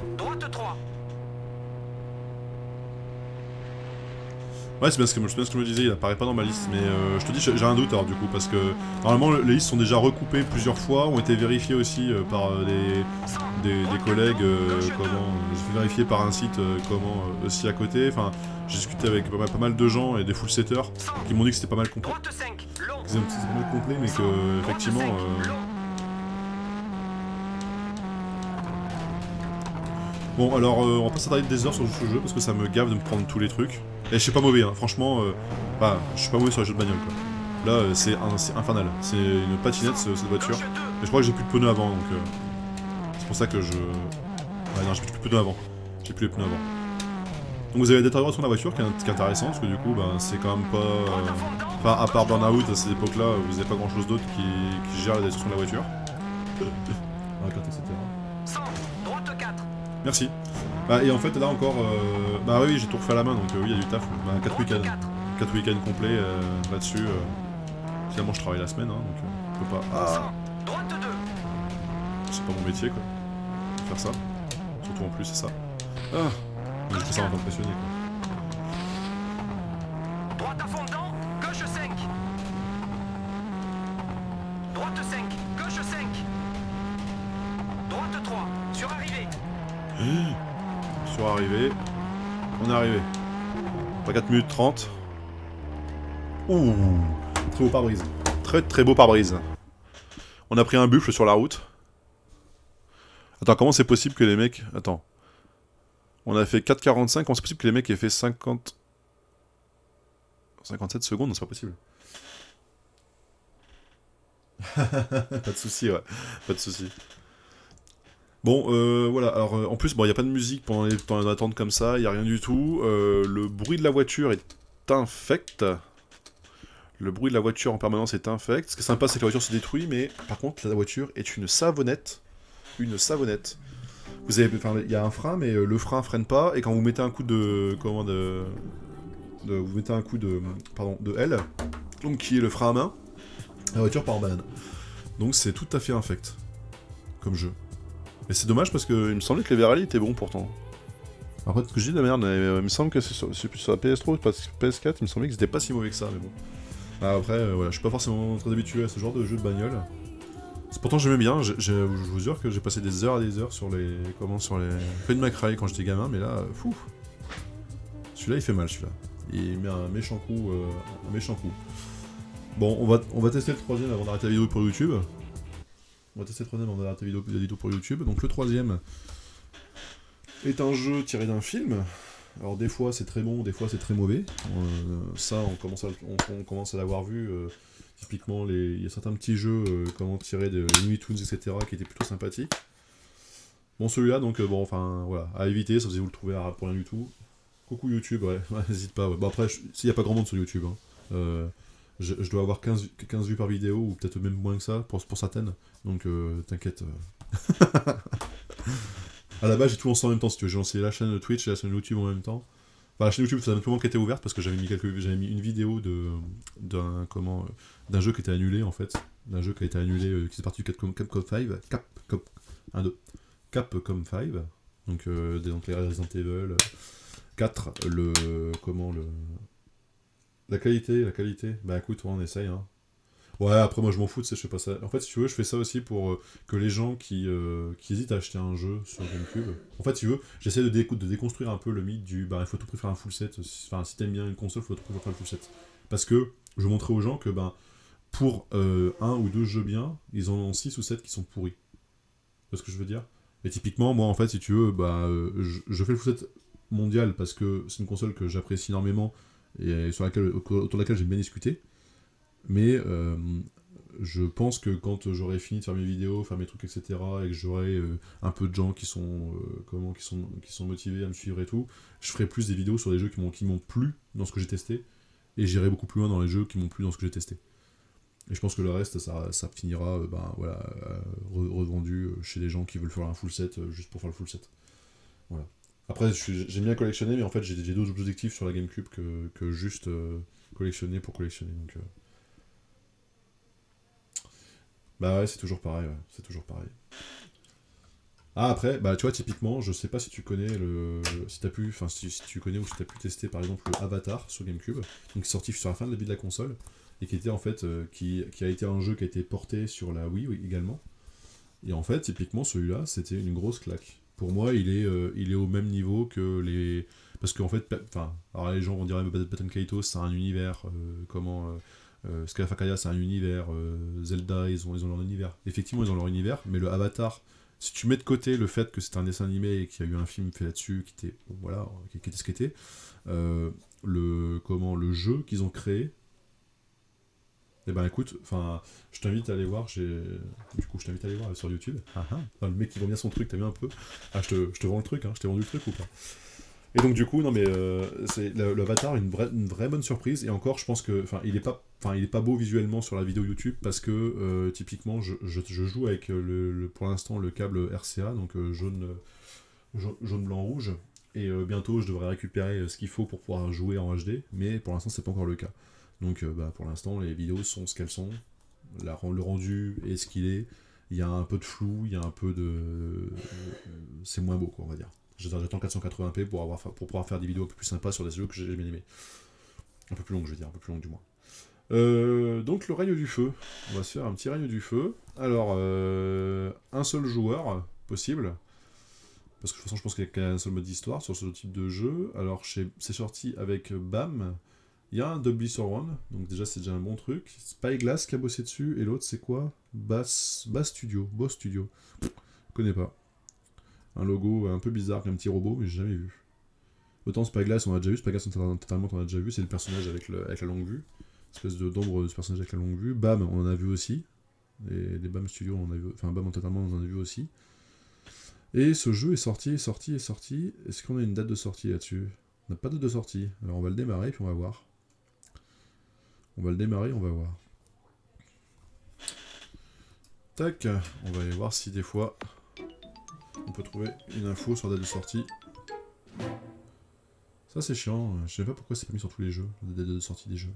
Speaker 1: Ouais, c'est bien ce que je me disais, il apparaît pas dans ma liste, mais je te dis, j'ai un doute alors du coup, parce que normalement les listes sont déjà recoupées plusieurs fois, ont été vérifiées aussi par des collègues, j'ai fait vérifier par un site aussi à côté, enfin, j'ai discuté avec pas mal de gens et des full setters qui m'ont dit que c'était pas mal complet. C'était pas mal complet, mais que, effectivement... Bon, alors, on va pas s'attarder des heures sur ce jeu, parce que ça me gave de me prendre tous les trucs. Et je suis pas mauvais, hein, franchement, je suis pas mauvais sur les jeux de bagnole, quoi. Là, c'est infernal. C'est une patinette, cette voiture. Et je crois que j'ai plus de pneus avant, donc... c'est pour ça que je... Ouais, non, j'ai plus de pneus avant. J'ai plus les pneus avant. Donc vous avez des détérioration de la voiture qui est intéressant, parce que du coup, bah, c'est quand même pas... Enfin, à part Burnout, à cette époque-là, vous n'avez pas grand-chose d'autre qui gère la destruction de la voiture. Ah, carte, etc.
Speaker 5: 100, droite 4.
Speaker 1: Merci. Bah, et en fait, là encore... Bah oui, j'ai tout refait à la main, donc oui, il y a du taf. Bah, 4
Speaker 5: Droite
Speaker 1: week-ends.
Speaker 5: 4.
Speaker 1: 4 week-ends complets là-dessus. Finalement, je travaille la semaine, hein, donc je peux pas... Ah,
Speaker 5: 100, droite 2.
Speaker 1: c'est pas mon métier, quoi. Faire ça. Surtout en plus, c'est ça. Ah, j'ai fait ça en tant que passionné, quoi.
Speaker 5: Droite à fond dedans, gauche 5. Droite 5, gauche 5. Droite 3, sur arrivée.
Speaker 1: Sur arrivée. On est arrivé. Pas 4 minutes 30. Ouh, très beau pare-brise. Très très beau pare-brise. On a pris un buffle sur la route. Attends, comment c'est possible que les mecs... Attends. On a fait 4,45. Comment c'est possible que les mecs aient fait 50... 57 secondes? Non, c'est pas possible. Pas de soucis, ouais. Pas de soucis. Bon, voilà. Alors, en plus, bon, il n'y a pas de musique pendant les temps d'attente comme ça. Il n'y a rien du tout. Le bruit de la voiture est infect. Le bruit de la voiture en permanence est infect. Ce qui est sympa, c'est que la voiture se détruit, mais par contre, la voiture est une savonnette. Une savonnette. Vous avez, enfin, il y a un frein, mais le frein freine pas, et quand vous mettez un coup de, vous mettez un coup de, pardon, de L, donc qui est le frein à main, la voiture part en banane. Donc c'est tout à fait infect, comme jeu. Et c'est dommage parce que il me semblait que les V-Rally étaient bons pourtant. Après, ce que je dis de la merde, mais il me semble que c'est sur la PS3 ou PS4, il me semblait que c'était pas si mauvais que ça, mais bon. Après, voilà, je suis pas forcément très habitué à ce genre de jeu de bagnole. Pourtant j'aimais bien, je vous jure que j'ai passé des heures et des heures sur les... Feuilles de McRae quand j'étais gamin, mais là, fou. Celui-là il fait mal, celui-là. Il met un méchant coup, Bon, on va tester le troisième avant d'arrêter la vidéo pour YouTube. On va tester le troisième avant d'arrêter la vidéo pour YouTube. Donc le troisième est un jeu tiré d'un film. Alors des fois c'est très bon, des fois c'est très mauvais. Ça, on commence à l'avoir vu... Typiquement, il y a certains petits jeux comment tirer de Looney Tunes, etc., qui étaient plutôt sympathiques. Bon, celui-là, donc, bon, enfin, voilà, à éviter, sauf si vous le trouvez pour rien du tout. Coucou YouTube, ouais, n'hésite pas. Ouais. Bon, après, s'il n'y a pas grand monde sur YouTube, hein, je dois avoir 15 vues par vidéo, ou peut-être même moins que ça, pour certaines. Donc, t'inquiète. À la base, j'ai tout lancé en même temps, si tu veux. J'ai lancé la chaîne Twitch et la chaîne YouTube en même temps. Enfin, la chaîne YouTube, ça a simplement qui était ouverte parce que j'avais mis une vidéo d'un jeu qui était annulé en fait, d'un jeu qui a été annulé, qui est parti du Capcom 5, donc les Resident Evil 4, la qualité, bah écoute, on essaye, hein. Ouais, après moi je m'en fous, tu sais, je fais pas ça. En fait, si tu veux, je fais ça aussi pour que les gens qui hésitent à acheter un jeu sur GameCube. En fait, si tu veux, j'essaie de déconstruire un peu le mythe du bah il faut tout prix faire un full set. Enfin, si t'aimes bien une console, il faut tout prix faire un full set. Parce que je veux montrer aux gens que pour un ou deux jeux bien, ils en ont 6 ou 7 qui sont pourris. Tu vois ce que je veux dire? Et typiquement, moi en fait, si tu veux, je fais le full set mondial parce que c'est une console que j'apprécie énormément et autour de laquelle j'ai bien discuté. Mais je pense que quand j'aurai fini de faire mes vidéos, faire mes trucs, etc., et que j'aurai un peu de gens qui sont motivés à me suivre et tout, je ferai plus des vidéos sur des jeux qui m'ont plu dans ce que j'ai testé, et j'irai beaucoup plus loin dans les jeux qui m'ont plu dans ce que j'ai testé. Et je pense que le reste, ça finira revendu chez les gens qui veulent faire un full set juste pour faire le full set. Voilà. Après, j'aime bien collectionner, mais en fait, j'ai d'autres objectifs sur la GameCube que juste collectionner pour collectionner. Donc, bah ouais, c'est toujours pareil, ouais. C'est toujours pareil. Ah, après, bah tu vois, typiquement, je sais pas si tu connais si tu connais ou si t'as pu tester par exemple le Avatar sur GameCube, donc sorti sur la fin de la vie de la console, et qui était en fait, qui a été un jeu qui a été porté sur la Wii également. Et en fait, typiquement, celui-là, c'était une grosse claque. Pour moi, il est au même niveau que les... Parce qu'en fait, alors les gens vont dire, Baten Kaitos, c'est un univers, Scalafakaya, c'est un univers, Zelda, ils ont leur univers. Effectivement, ils ont leur univers, mais le Avatar, si tu mets de côté le fait que c'est un dessin animé et qu'il y a eu un film fait là-dessus, qui était ce qu'il était, le jeu qu'ils ont créé, eh ben écoute, je t'invite à aller voir, sur YouTube. Le mec qui vend bien son truc, t'as vu un peu? Ah, je te vends le truc, hein, je t'ai vendu le truc ou pas? Et donc du coup, non mais l'Avatar est une vraie bonne surprise. Et encore, je pense que, il est pas beau visuellement sur la vidéo YouTube parce que typiquement, je joue avec pour l'instant le câble RCA, donc jaune, blanc, rouge. Et bientôt, je devrais récupérer ce qu'il faut pour pouvoir jouer en HD, mais pour l'instant, c'est pas encore le cas. Donc, pour l'instant, les vidéos sont ce qu'elles sont. Le rendu est ce qu'il est. Il y a un peu de flou, il y a un peu de... c'est moins beau, quoi, on va dire. J'attends 480p pour pouvoir faire des vidéos un peu plus sympas sur des jeux que j'ai bien aimés. Un peu plus longues, je veux dire, un peu plus longues du moins. Donc, le règne du feu. On va se faire un petit règne du feu. Alors, un seul joueur possible. Parce que de toute façon, je pense qu'il y a qu'un seul mode d'histoire sur ce type de jeu. Alors, c'est sorti avec BAM. Il y a un Double sur One, donc déjà, c'est déjà un bon truc. Spyglass qui a bossé dessus, et l'autre, c'est quoi? Boss Studio. Je connais pas. Un logo un peu bizarre, un petit robot, mais j'ai jamais vu. Autant Spyglass, on a déjà vu. Spyglass, totalement, on a déjà vu. C'est le personnage avec la longue vue. Espèce d'ombre de ce personnage avec la longue vue. BAM, on en a vu aussi. Les BAM Studio, on en a vu. Enfin, BAM, totalement, on en a vu aussi. Et ce jeu est sorti. Est-ce qu'on a une date de sortie là-dessus? On n'a pas de date de sortie. Alors on va le démarrer, puis on va voir. On va voir. Tac, on va aller voir si des fois on peut trouver une info sur la date de sortie. Ça c'est chiant, je sais pas pourquoi c'est pas mis sur tous les jeux, la date de sortie des jeux.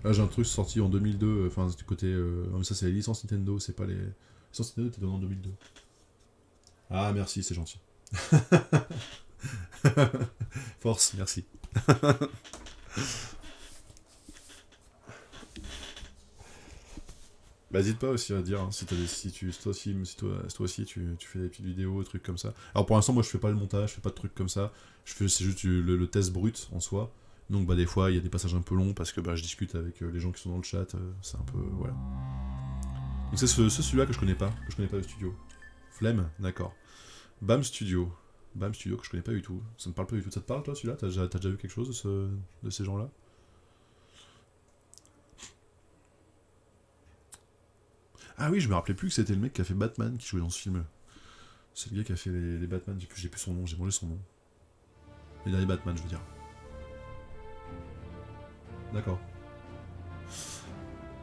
Speaker 1: Là j'ai un truc sorti en 2002, enfin du côté... ça c'est les licences Nintendo, c'est pas les... Les licences Nintendo étaient données en 2002. Ah merci, c'est gentil. Force, merci. Bah n'hésite pas aussi à dire hein, si toi aussi tu fais des petites vidéos, des trucs comme ça. Alors pour l'instant moi je fais pas le montage, je fais pas de trucs comme ça, c'est juste le test brut en soi. Donc bah des fois il y a des passages un peu longs parce que bah je discute avec les gens qui sont dans le chat, c'est un peu voilà. Donc c'est celui-là que je connais pas le studio. Flemme, d'accord. BAM Studio que je connais pas du tout. Ça me parle pas du tout. Ça te parle toi celui-là? T'as déjà vu quelque chose de ces gens-là? Ah oui, je me rappelais plus que c'était le mec qui a fait Batman qui jouait dans ce film. C'est le gars qui a fait les Batman, j'ai plus son nom, j'ai mangé son nom. Les derniers Batman, je veux dire. D'accord.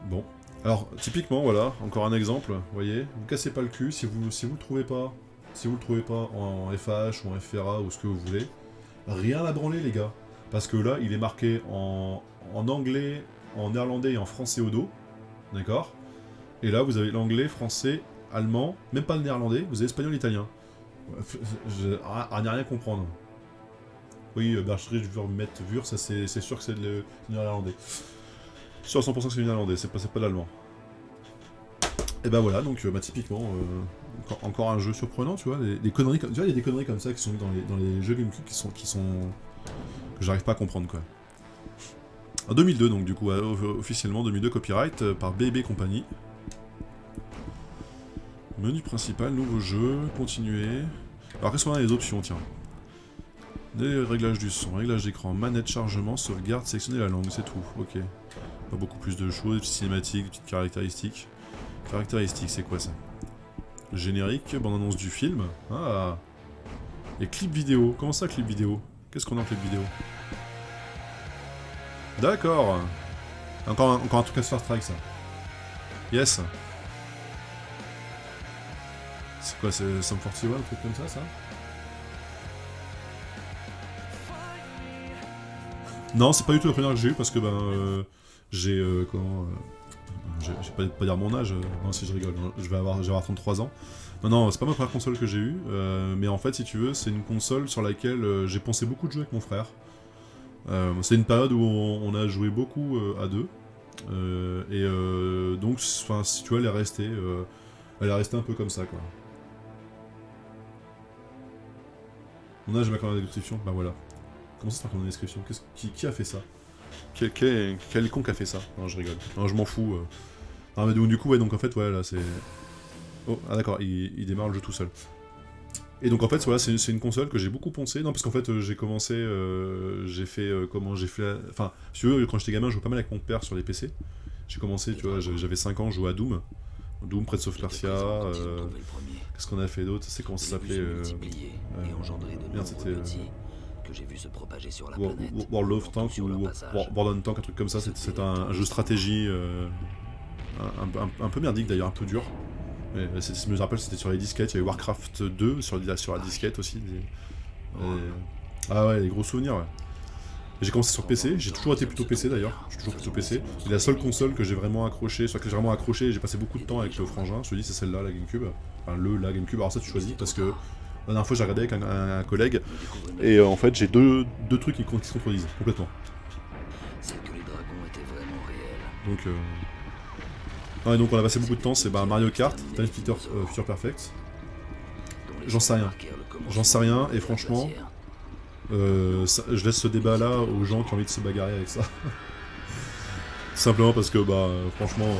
Speaker 1: Bon. Alors, typiquement, voilà, encore un exemple, vous voyez, vous cassez pas le cul, si vous le trouvez pas, en FH ou en FRA ou ce que vous voulez, rien à branler les gars. Parce que là, il est marqué en anglais, en néerlandais et en français au dos, d'accord? Et là, vous avez l'anglais, français, allemand, même pas le néerlandais, vous avez espagnol, italien. À ne rien comprendre. Oui, Bercherie, je vais mettre Vur, ça c'est sûr que c'est le néerlandais. Sûr à 100% que c'est le néerlandais, c'est pas l'allemand. Et bah voilà, donc typiquement, encore un jeu surprenant, tu vois, des conneries comme... Tu vois, il y a des conneries comme ça qui sont dans les jeux GameCube qui sont... que j'arrive pas à comprendre, quoi. En 2002, donc du coup, officiellement 2002, copyright par BB Company. Menu principal, nouveau jeu, continuer. Alors qu'est-ce qu'on a les options, tiens. Des réglages du son, réglages d'écran, manette, chargement, sauvegarde, sélectionner la langue, c'est tout, ok. Pas beaucoup plus de choses, des petites cinématiques, des petites caractéristiques. Caractéristiques, c'est quoi ça? Générique, bande-annonce du film. Ah. Et clip vidéo, comment ça clip vidéo? Qu'est-ce qu'on a en clip vidéo? D'accord. Encore un truc à Star Trek, ça. Yes. C'est quoi, c'est Sum 41, un truc comme ça? Non, c'est pas du tout la première que j'ai eue parce que j'ai je vais pas dire mon âge, non si je rigole, je vais avoir 33 ans. Non, c'est pas ma première console que j'ai eue, mais en fait si tu veux, c'est une console sur laquelle j'ai pensé beaucoup de jeux avec mon frère. C'est une période où on a joué beaucoup à deux, donc si tu vois, elle est restée un peu comme ça quoi. Mon âge, ma description, bah voilà. Comment ça se fait dans la description? Qui a fait ça? Quel con qui a fait ça? Non, je rigole. Non, je m'en fous. Non, mais du coup, ouais, donc en fait, ouais, là, c'est... Oh, ah d'accord, il démarre le jeu tout seul. Et donc en fait, voilà, c'est une console que j'ai beaucoup poncé. Non, parce qu'en fait, j'ai commencé... Enfin, si tu veux, quand j'étais gamin, je jouais pas mal avec mon père sur les PC. J'ai commencé, tu vois, j'avais 5 ans, je jouais à Doom. Doom, Prince of Persia... Qu'est-ce qu'on a fait d'autre? C'est comment ça s'appelait merde, c'était...
Speaker 6: que j'ai vu se propager sur la
Speaker 1: World
Speaker 6: planète.
Speaker 1: of Tank
Speaker 6: sur
Speaker 1: ou
Speaker 6: leur passage.
Speaker 1: World of Tank, un truc comme ça, c'est un jeu stratégie un peu merdique d'ailleurs, un peu dur. Mais si je me rappelle, c'était sur les disquettes, il y avait Warcraft 2 sur la disquette aussi. Ah ouais, les gros souvenirs, ouais. J'ai commencé sur PC, j'ai toujours été plutôt PC d'ailleurs, je suis toujours plutôt PC. C'est la seule console que j'ai vraiment accroché, sur laquelle j'ai vraiment accroché, j'ai passé beaucoup de temps avec le frangin, je te dis c'est celle-là, la GameCube. Enfin la GameCube, alors ça tu choisis parce que la dernière fois j'ai regardé avec un collègue, et en fait j'ai deux trucs qui se contredisent, complètement.
Speaker 6: C'est que les dragons étaient vraiment réels.
Speaker 1: Donc ouais, donc on a passé beaucoup de temps, c'est Mario Kart, Time Future Perfect. J'en sais rien, et franchement, je laisse ce débat là aux gens qui ont envie de se bagarrer avec ça. Simplement parce que franchement,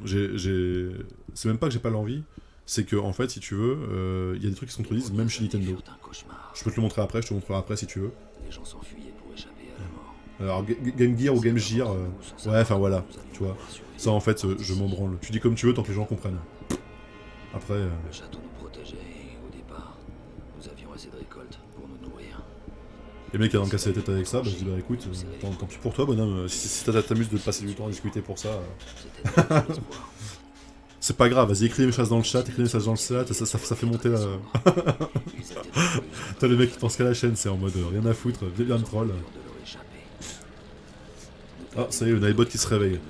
Speaker 1: c'est même pas que j'ai pas l'envie, c'est que en fait si tu veux, il y a des trucs qui se contredisent même chez Nintendo. Je peux te le montrer après, je te le montrerai après si tu veux.
Speaker 6: Les gens s'enfuyaient pour échapper à la mort.
Speaker 1: Alors Game Gear ou Game Gear, ouais enfin voilà, tu vois. Ça en fait je m'en branle. Tu dis comme tu veux tant que les gens comprennent. Après...
Speaker 6: Le château nous protégeait et au départ, nous avions assez de récoltes pour nous nourrir.
Speaker 1: Les mecs qui ont cassé la tête avec ça, je dis écoute, tant pis pour toi bonhomme, si t'amuses de passer du temps à discuter pour ça... C'est pas grave, vas-y écris des messages dans le chat, ça fait monter la... T'as le mec qui pense qu'à la chaîne, c'est en mode rien à foutre, viens me troll. Ah ça y est, le Nightbot qui se réveille.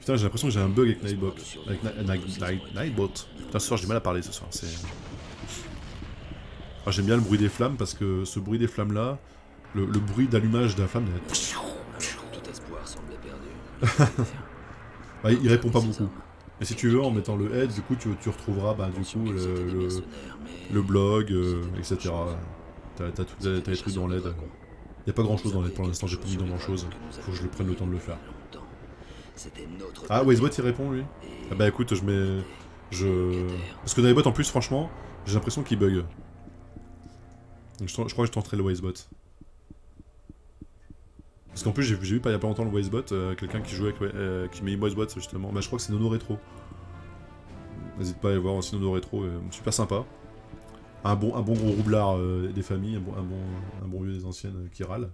Speaker 1: Putain j'ai l'impression que j'ai un bug avec Nightbot. Nightbot. Putain ce soir j'ai du mal à parler ce soir, c'est... Ah, j'aime bien le bruit des flammes parce que ce bruit des flammes là, le bruit d'allumage de la flamme...
Speaker 6: Tout espoir semblait perdu.
Speaker 1: Ouais, il répond pas beaucoup. Mais si tu veux, en mettant le head, du coup, tu retrouveras du coup le blog, etc. T'as les trucs dans l'aide. Y a pas grand chose dans l'aide pour l'instant, j'ai pas mis dans grand chose. Faut que je prenne le temps de le faire. Ah, Wazebot il répond lui. Ah bah écoute, je mets. Parce que dans les bots en plus, franchement, j'ai l'impression qu'il bug. Donc je crois que je tenterai le Wazebot. Parce qu'en plus j'ai vu il y a pas longtemps le Wazebot, quelqu'un qui jouait avec, qui met Wazebot justement. Bah je crois que c'est Nono Rétro. N'hésite pas à aller voir aussi Nono Rétro, super sympa. Un bon gros roublard des familles, un bon vieux des anciennes qui râle.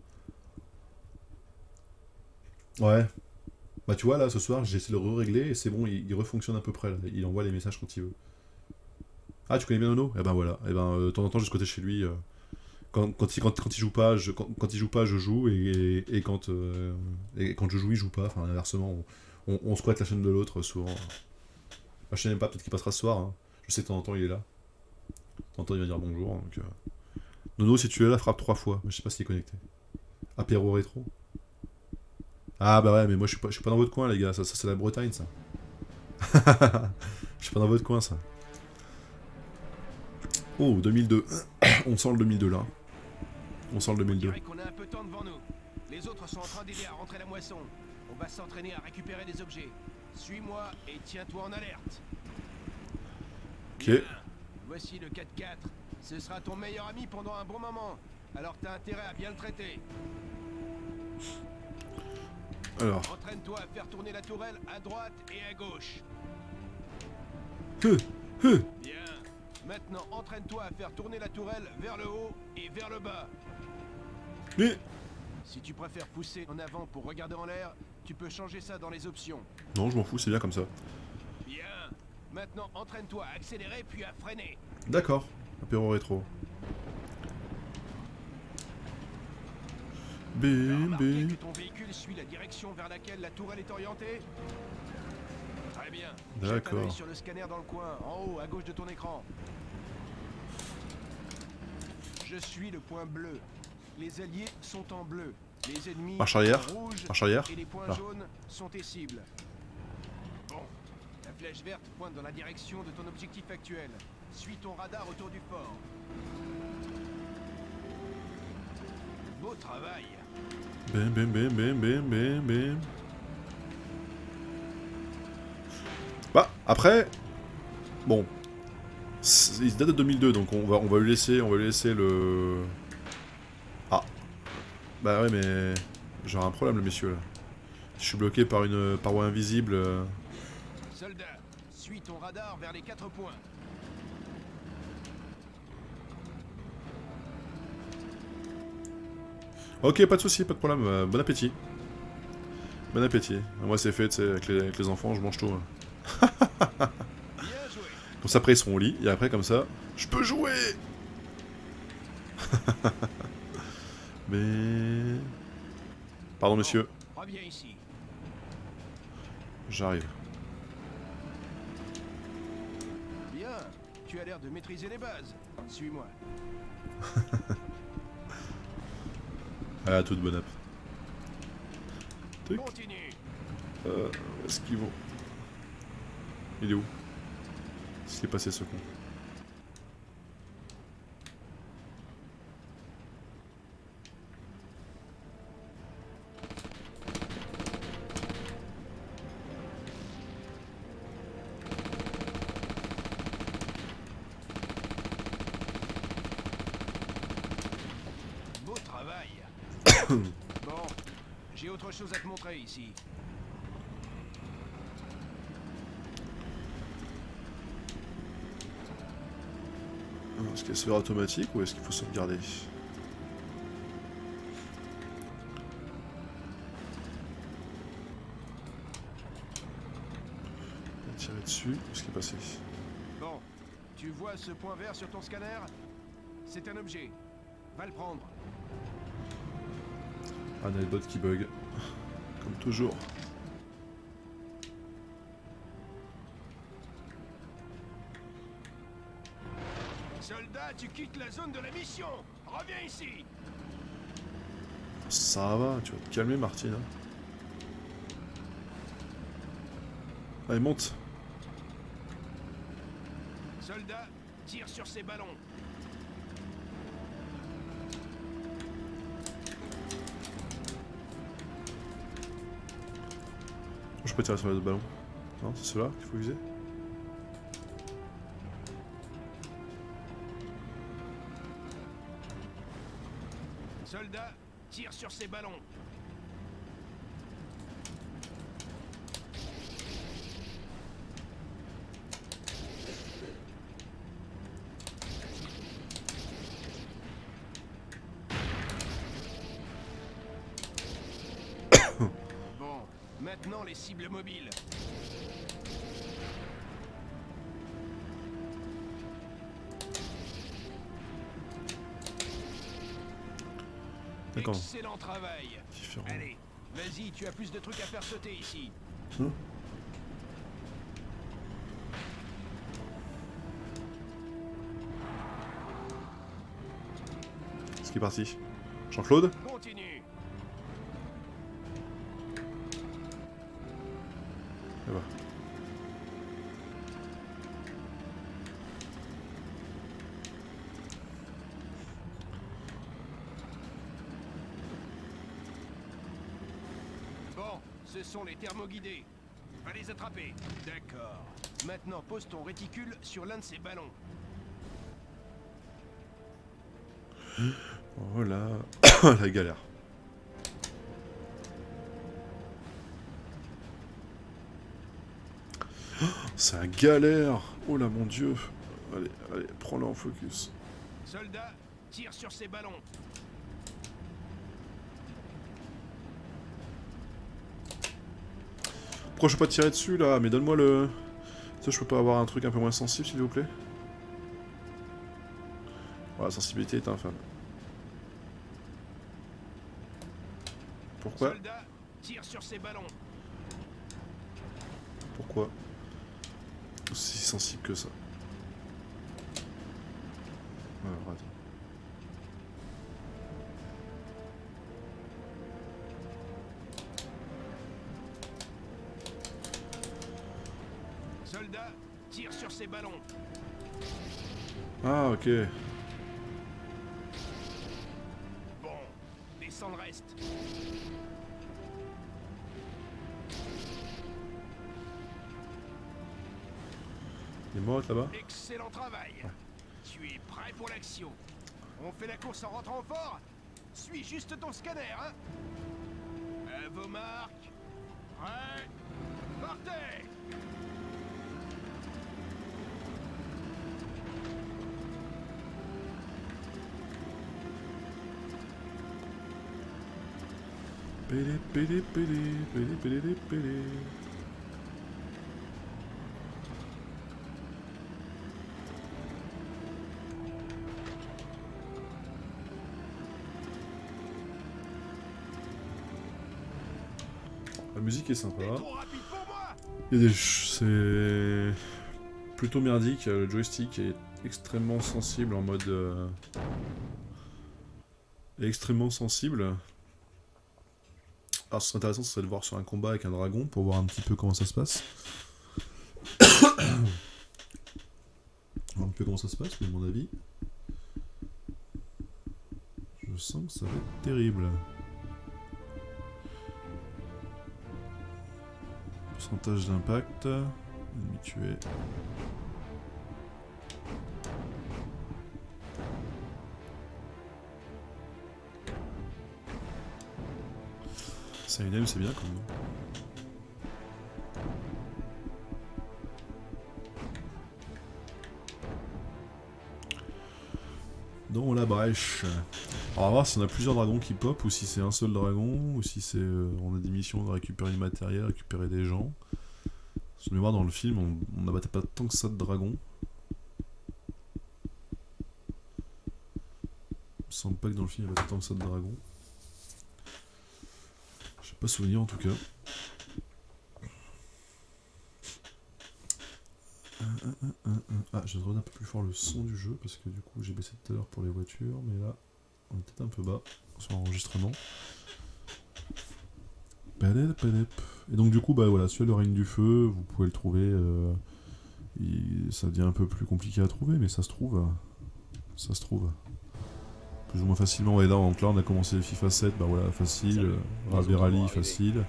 Speaker 1: Ouais. Bah tu vois là ce soir j'ai essayé de le régler et c'est bon, il refonctionne à peu près là. Il envoie les messages quand il veut. Ah tu connais bien Nono? Eh ben voilà, et ben de temps en temps juste côté chez lui. Quand il joue pas, je joue et quand je joue, il joue pas. Enfin, inversement, on squatte la chaîne de l'autre souvent. Je sais même pas, peut-être qu'il passera ce soir. Hein. Je sais que de temps en temps il est là. De temps en temps il va dire bonjour. Donc, Nono, si tu es là, frappe 3 fois. Je sais pas s'il est connecté. Apéro rétro. Ah bah ouais, mais moi je suis pas dans votre coin les gars. Ça c'est la Bretagne ça. Je suis pas dans votre coin ça. Oh 2002. On sent le 2002 là. On sent le 2002.
Speaker 7: On a un peu de temps devant nous. Les autres sont en train d'aider à rentrer la moisson. On va s'entraîner à récupérer des objets. Suis-moi et tiens-toi en alerte.
Speaker 1: Ok.
Speaker 7: Bien. Voici le 4-4. Ce sera ton meilleur ami pendant un bon moment. Alors t'as intérêt à bien le traiter.
Speaker 1: Alors.
Speaker 7: Entraîne-toi à faire tourner la tourelle à droite et à gauche. Bien. Maintenant, entraîne-toi à faire tourner la tourelle vers le haut et vers le bas.
Speaker 1: Mais...
Speaker 7: Si tu préfères pousser en avant pour regarder en l'air, tu peux changer ça dans les options.
Speaker 1: Non, je m'en fous, c'est bien comme ça.
Speaker 7: Bien. Maintenant, entraîne-toi à accélérer puis à freiner.
Speaker 1: D'accord. Apéro rétro. Bim,
Speaker 7: Remarquez
Speaker 1: bim.
Speaker 7: que ton véhicule suit la direction vers laquelle la tourelle est orientée. Très bien. Jette un
Speaker 1: D'accord.
Speaker 7: œil sur le scanner dans le coin, en haut, à gauche de ton écran. Je suis le point bleu. Les alliés sont en bleu. Les ennemis
Speaker 1: Marche arrière.
Speaker 7: en rouge.
Speaker 1: Marche arrière.
Speaker 7: Et les points
Speaker 1: Là.
Speaker 7: jaunes sont tes cibles. Bon. La flèche verte pointe dans la direction de ton objectif actuel. Suis ton radar autour du fort. Beau travail.
Speaker 1: Bim, bim, bim, bim, bim, bim, bim. Bah, après... Bon. Il date de 2002, donc on va lui laisser le... Ah. Bah ouais, mais... J'ai un problème, le messieurs, là. Je suis bloqué par une paroi invisible.
Speaker 7: Soldat, suis ton radar vers les 4 points.
Speaker 1: Ok, pas de soucis, pas de problème. Bon appétit. Bon appétit. Moi, c'est fait, tu sais, avec les enfants, je mange tout. Hein.
Speaker 7: Bien joué.
Speaker 1: Comme ça, après, ils seront au lit. Et après, comme ça, je peux jouer. Mais... Pardon, monsieur.
Speaker 7: Bon, reviens ici.
Speaker 1: J'arrive.
Speaker 7: Bien. Tu as l'air de maîtriser les bases. Suis-moi.
Speaker 1: Ah, toute bonne app. Tic.
Speaker 7: Continue.
Speaker 1: Où est-ce qu'ils vont? Il est où? Qu'est-ce qui est passé, ce con?
Speaker 7: Beau travail. Bon, j'ai autre chose à te montrer ici.
Speaker 1: Est-ce qu'elle se fait automatique ou est-ce qu'il faut sauvegarder? Tirer dessus, qu'est-ce qui est passé?
Speaker 7: Bon, tu vois ce point vert sur ton scanner? C'est un objet. Va le prendre.
Speaker 1: Un Nightbot qui bug. Comme toujours.
Speaker 7: Soldat, tu quittes la zone de la mission. Reviens ici.
Speaker 1: Ça va, tu vas te calmer, Martine. Hein. Allez, monte.
Speaker 7: Soldat, tire sur ces ballons.
Speaker 1: Je peux tirer sur les autres ballons. Non, c'est ceux-là qu'il faut viser.
Speaker 7: Soldat, tire sur ces ballons. Bon, maintenant les cibles mobiles.
Speaker 1: D'accord.
Speaker 7: Excellent travail.
Speaker 1: Différent.
Speaker 7: Allez, vas-y, tu as plus de trucs à faire sauter ici.
Speaker 1: Hein? Ce qui est parti. Jean-Claude?
Speaker 7: Continue.
Speaker 1: Et bah.
Speaker 7: Bon, ce sont les thermoguidés. Va les attraper. D'accord. Maintenant, pose ton réticule sur l'un de ces ballons.
Speaker 1: Oh là. La galère. C'est un galère. Oh là mon dieu. Allez, allez, prends-le en focus.
Speaker 7: Soldat, tire sur ces ballons.
Speaker 1: Pourquoi je peux pas tirer dessus là? Mais donne-moi le... Ça, je peux pas avoir un truc un peu moins sensible s'il vous plaît? Voilà, la sensibilité est infâme. Pourquoi?
Speaker 7: Soldat, tire sur ces ballons.
Speaker 1: Pourquoi? Aussi sensible que ça. Alors, attends.
Speaker 7: Soldat, tire sur ces ballons.
Speaker 1: Ah, ok.
Speaker 7: Bon, descends le reste.
Speaker 1: Il est mort là-bas?
Speaker 7: Excellent travail. Tu es prêt pour l'action. On fait la course en rentrant fort. Suis juste ton scanner, hein. À vos marques. Prêt. Partez.
Speaker 1: Pélé, pélé, pélé, pélé, pélé, pélé. La musique est sympa.
Speaker 7: Trop rapide pour moi.
Speaker 1: Il y a des c'est plutôt merdique. Le joystick est extrêmement sensible en mode extrêmement sensible. Alors ce serait intéressant, ce serait de voir sur un combat avec un dragon pour voir un petit peu comment ça se passe. Voir un peu comment ça se passe, mais à mon avis, je sens que ça va être terrible. Pourcentage d'impact, ennemi tué. Ça une c'est bien quand même. Dans la brèche. Alors on va voir si on a plusieurs dragons qui pop ou si c'est un seul dragon ou si c'est on a des missions de récupérer du matériel, récupérer des gens. Sur mémoire dans le film on n'abattait pas tant que ça de dragons. Il me semble pas que dans le film il y avait tant que ça de dragons. Je sais pas souvenir en tout cas. Ah, je devrais un peu plus fort le son du jeu parce que du coup j'ai baissé tout à l'heure pour les voitures, mais là on est peut-être un peu bas sur l'enregistrement. Et donc du coup bah voilà, celui-là, le règne du feu, vous pouvez le trouver. Ça devient un peu plus compliqué à trouver, mais ça se trouve. Ça se trouve. Plus ou moins facilement. Ouais, donc là on a commencé le FIFA 7, bah voilà, facile. Raspberry Rally, facile.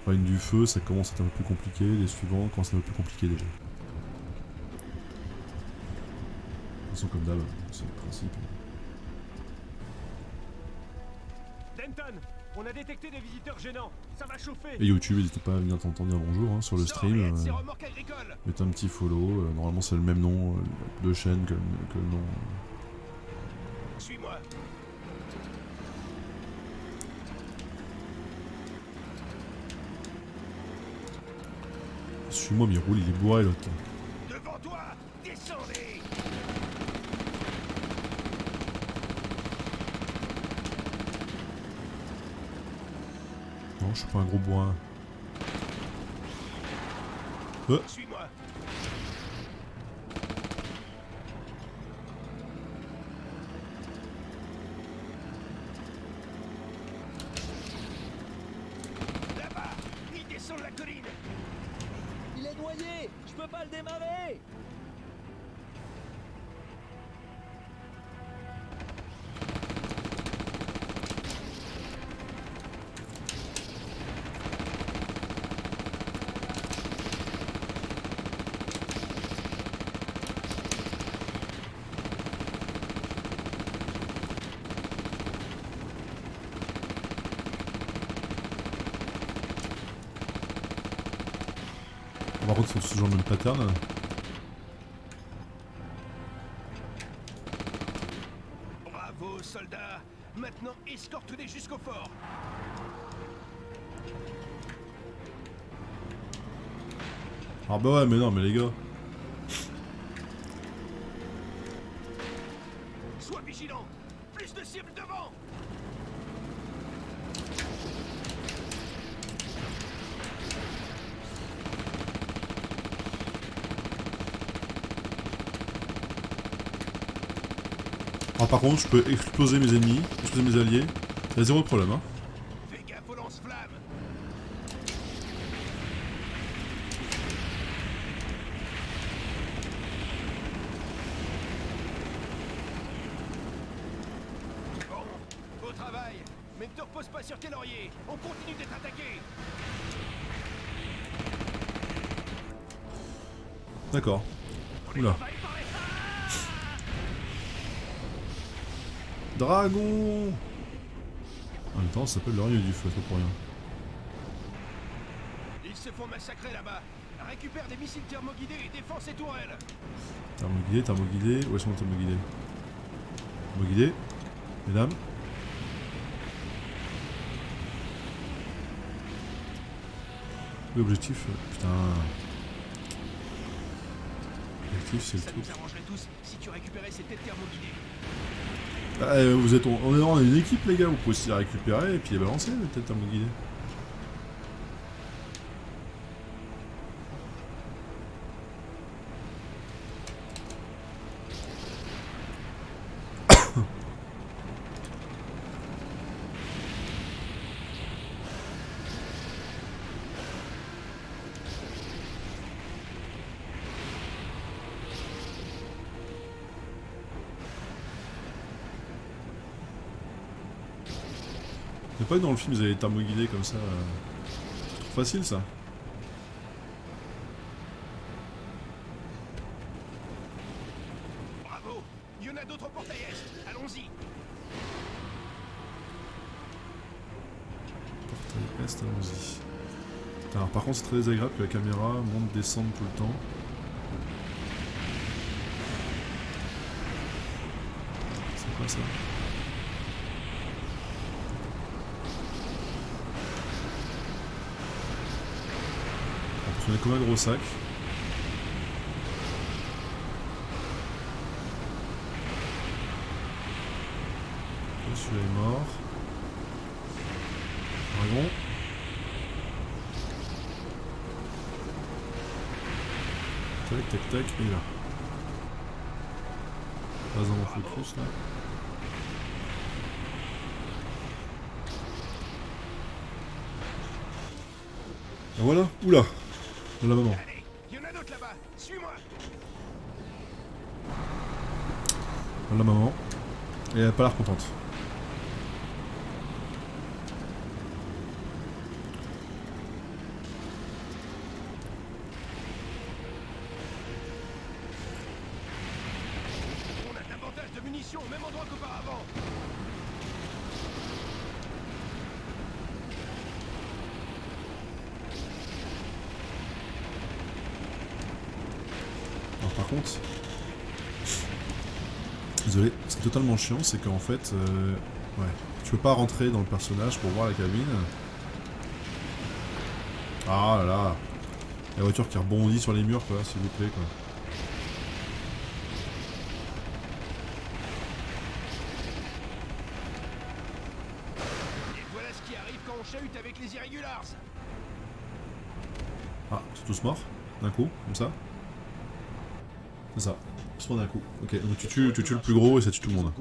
Speaker 1: Règne du feu, ça commence à être un peu plus compliqué. Les suivants commencent à être un peu plus compliqués déjà. Ils sont comme d'hab, c'est le principe.
Speaker 7: Denton, on a détecté des visiteurs gênants. Ça va chauffer.
Speaker 1: Et YouTube, n'hésitez pas à venir t'entendre dire bonjour hein, sur le stream.
Speaker 7: Ces remorques agricoles.
Speaker 1: Mettez un petit follow. Normalement, c'est le même nom de chaîne que le nom.
Speaker 7: Suis-moi.
Speaker 1: Suis-moi, mais il roule, il est bourré l'autre.
Speaker 7: Devant toi, descendez.
Speaker 1: Non, je suis pas un gros bourrin.
Speaker 7: Suis-moi. Là-bas, il descend de la colline.
Speaker 4: Il est noyé. Je peux pas le démarrer.
Speaker 1: Par contre, c'est toujours le même pattern.
Speaker 7: Bravo, soldats. Maintenant, escorte-les jusqu'au fort.
Speaker 1: Ah bah ouais, mais non, mais les gars.
Speaker 7: Sois vigilant. Plus de cibles devant.
Speaker 1: Alors par contre, je peux exploser mes ennemis, exploser mes alliés. Il y a zéro problème, hein.
Speaker 7: Fais gaffe aux lance-flammes. Bon, au travail. Mais ne te repose pas sur tes lauriers. On continue d'être attaqué.
Speaker 1: D'accord. Oula. Dragon. En même temps, ça s'appelle le règne du feu, c'est pas pour rien.
Speaker 7: Ils se font massacrer là-bas. Récupère des missiles thermoguidés et défends ces tourelles.
Speaker 1: Thermoguidé, thermoguidé. Où sont les thermoguidés? Thermoguidé. Mesdames. L'objectif, putain. L'objectif, c'est le
Speaker 7: Ça
Speaker 1: truc.
Speaker 7: nous arrangerait tous si tu récupérais ces têtes thermoguidées.
Speaker 1: Ah, vous êtes, on est une équipe, les gars, vous pouvez aussi la récupérer et puis les balancer, peut-être à me guider. C'est pas que dans le film, ils avaient les thermoguidés comme ça. C'est trop facile, ça.
Speaker 7: Bravo. Il y en a d'autres au portail est. Allons-y.
Speaker 1: Portail Est, allons-y. Alors, par contre, c'est très désagréable que la caméra monte, descende tout le temps. C'est quoi ça? On est comme un gros sac. Celui-là est mort. Dragon. Tac, tac, tac, et là. Pas dans mon focus là. Et voilà, oula. Voilà maman.
Speaker 7: Allez, il y en a d'autres là-bas. Suis-moi.
Speaker 1: Voilà maman. Et elle a pas l'air contente.
Speaker 7: On a davantage de munitions au même endroit qu'auparavant.
Speaker 1: Alors par contre, désolé, ce qui est totalement chiant, c'est qu'en fait, ouais, tu peux pas rentrer dans le personnage pour voir la cabine. Ah là là, la voiture qui rebondit sur les murs, quoi, s'il vous plaît, quoi.
Speaker 7: Et voilà ce qui arrive quand on chahute avec les irrégulars.
Speaker 1: Ah, c'est tous morts, d'un coup, comme ça. C'est ça, tous morts d'un coup. Ok, donc tu tues le plus gros et ça tue tout le monde.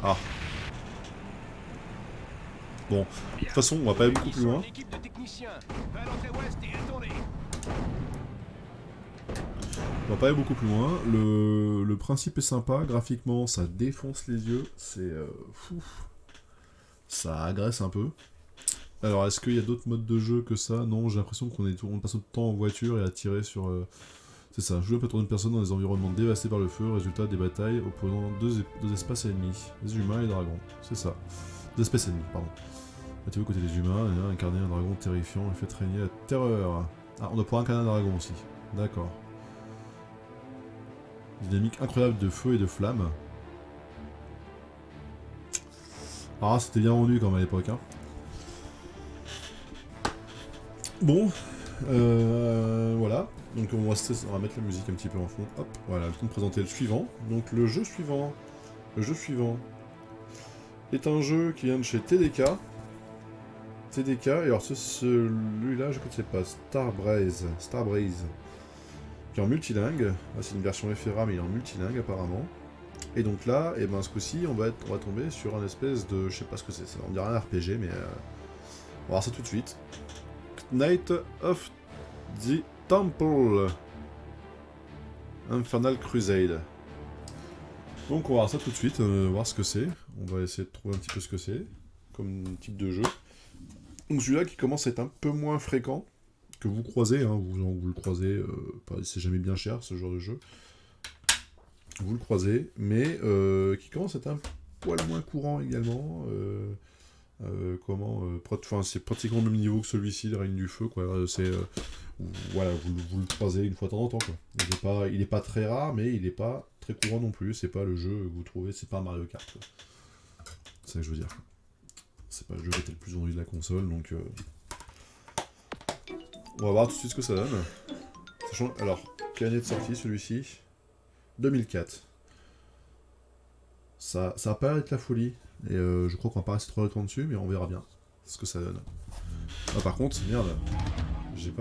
Speaker 1: Ah. Bon, de toute façon, on va pas aller beaucoup plus loin.
Speaker 7: L'équipe de techniciens. Va à l'entrée ouest et attendez.
Speaker 1: On va pas aller beaucoup plus loin. Le principe est sympa, graphiquement, ça défonce les yeux. C'est fou. Ça agresse un peu. Alors, est-ce qu'il y a d'autres modes de jeu que ça? Non, j'ai l'impression on passe autant de temps en voiture et à tirer sur... C'est ça, jouer un peu tour d'une personne dans des environnements dévastés par le feu, résultat des batailles opposant deux espaces ennemis, les humains et les dragons. C'est ça. Deux espèces ennemies, pardon. Mettez-vous côté des humains, et là, incarner un dragon terrifiant et fait régner la terreur. Ah, on doit pouvoir incarner un dragon aussi. D'accord. Dynamique incroyable de feu et de flammes. Ah, c'était bien rendu quand même à l'époque, hein. Bon, voilà. Donc on va mettre la musique un petit peu en fond. Hop, voilà, le temps de présenter le suivant. Donc le jeu suivant est un jeu qui vient de chez TDK. TDK, et alors celui-là, je ne connaissais pas, Starbreeze, qui est en multilingue. Là, c'est une version FRA, mais il est en multilingue apparemment. Et donc là, et ben, ce coup-ci, on va tomber sur un espèce de... Je sais pas ce que c'est, on dirait un RPG, mais... on va voir ça tout de suite. Knight of the Temple. Infernal Crusade. Donc on va voir ça tout de suite, voir ce que c'est. On va essayer de trouver un petit peu ce que c'est, comme type de jeu. Donc celui-là qui commence à être un peu moins fréquent, que vous croisez, hein, vous le croisez, c'est jamais bien cher ce genre de jeu. Vous le croisez, mais qui commence à être un poil moins courant également. C'est pratiquement le même niveau que celui-ci, le règne du feu, quoi. Voilà, vous le croisez une fois de temps en temps, quoi. Il est pas très rare, mais il est pas très courant non plus. C'est pas le jeu que vous trouvez, c'est pas Mario Kart, quoi. C'est ça que je veux dire. C'est pas le jeu qui était le plus vendu de la console, donc On va voir tout de suite ce que ça donne. Sachant, alors, quelle année de sortie celui-ci? 2004. Ça a pas l'air d'être la folie. Et je crois qu'on va pas rester trop longtemps dessus, mais on verra bien ce que ça donne. Ah, par contre, merde, j'ai pas...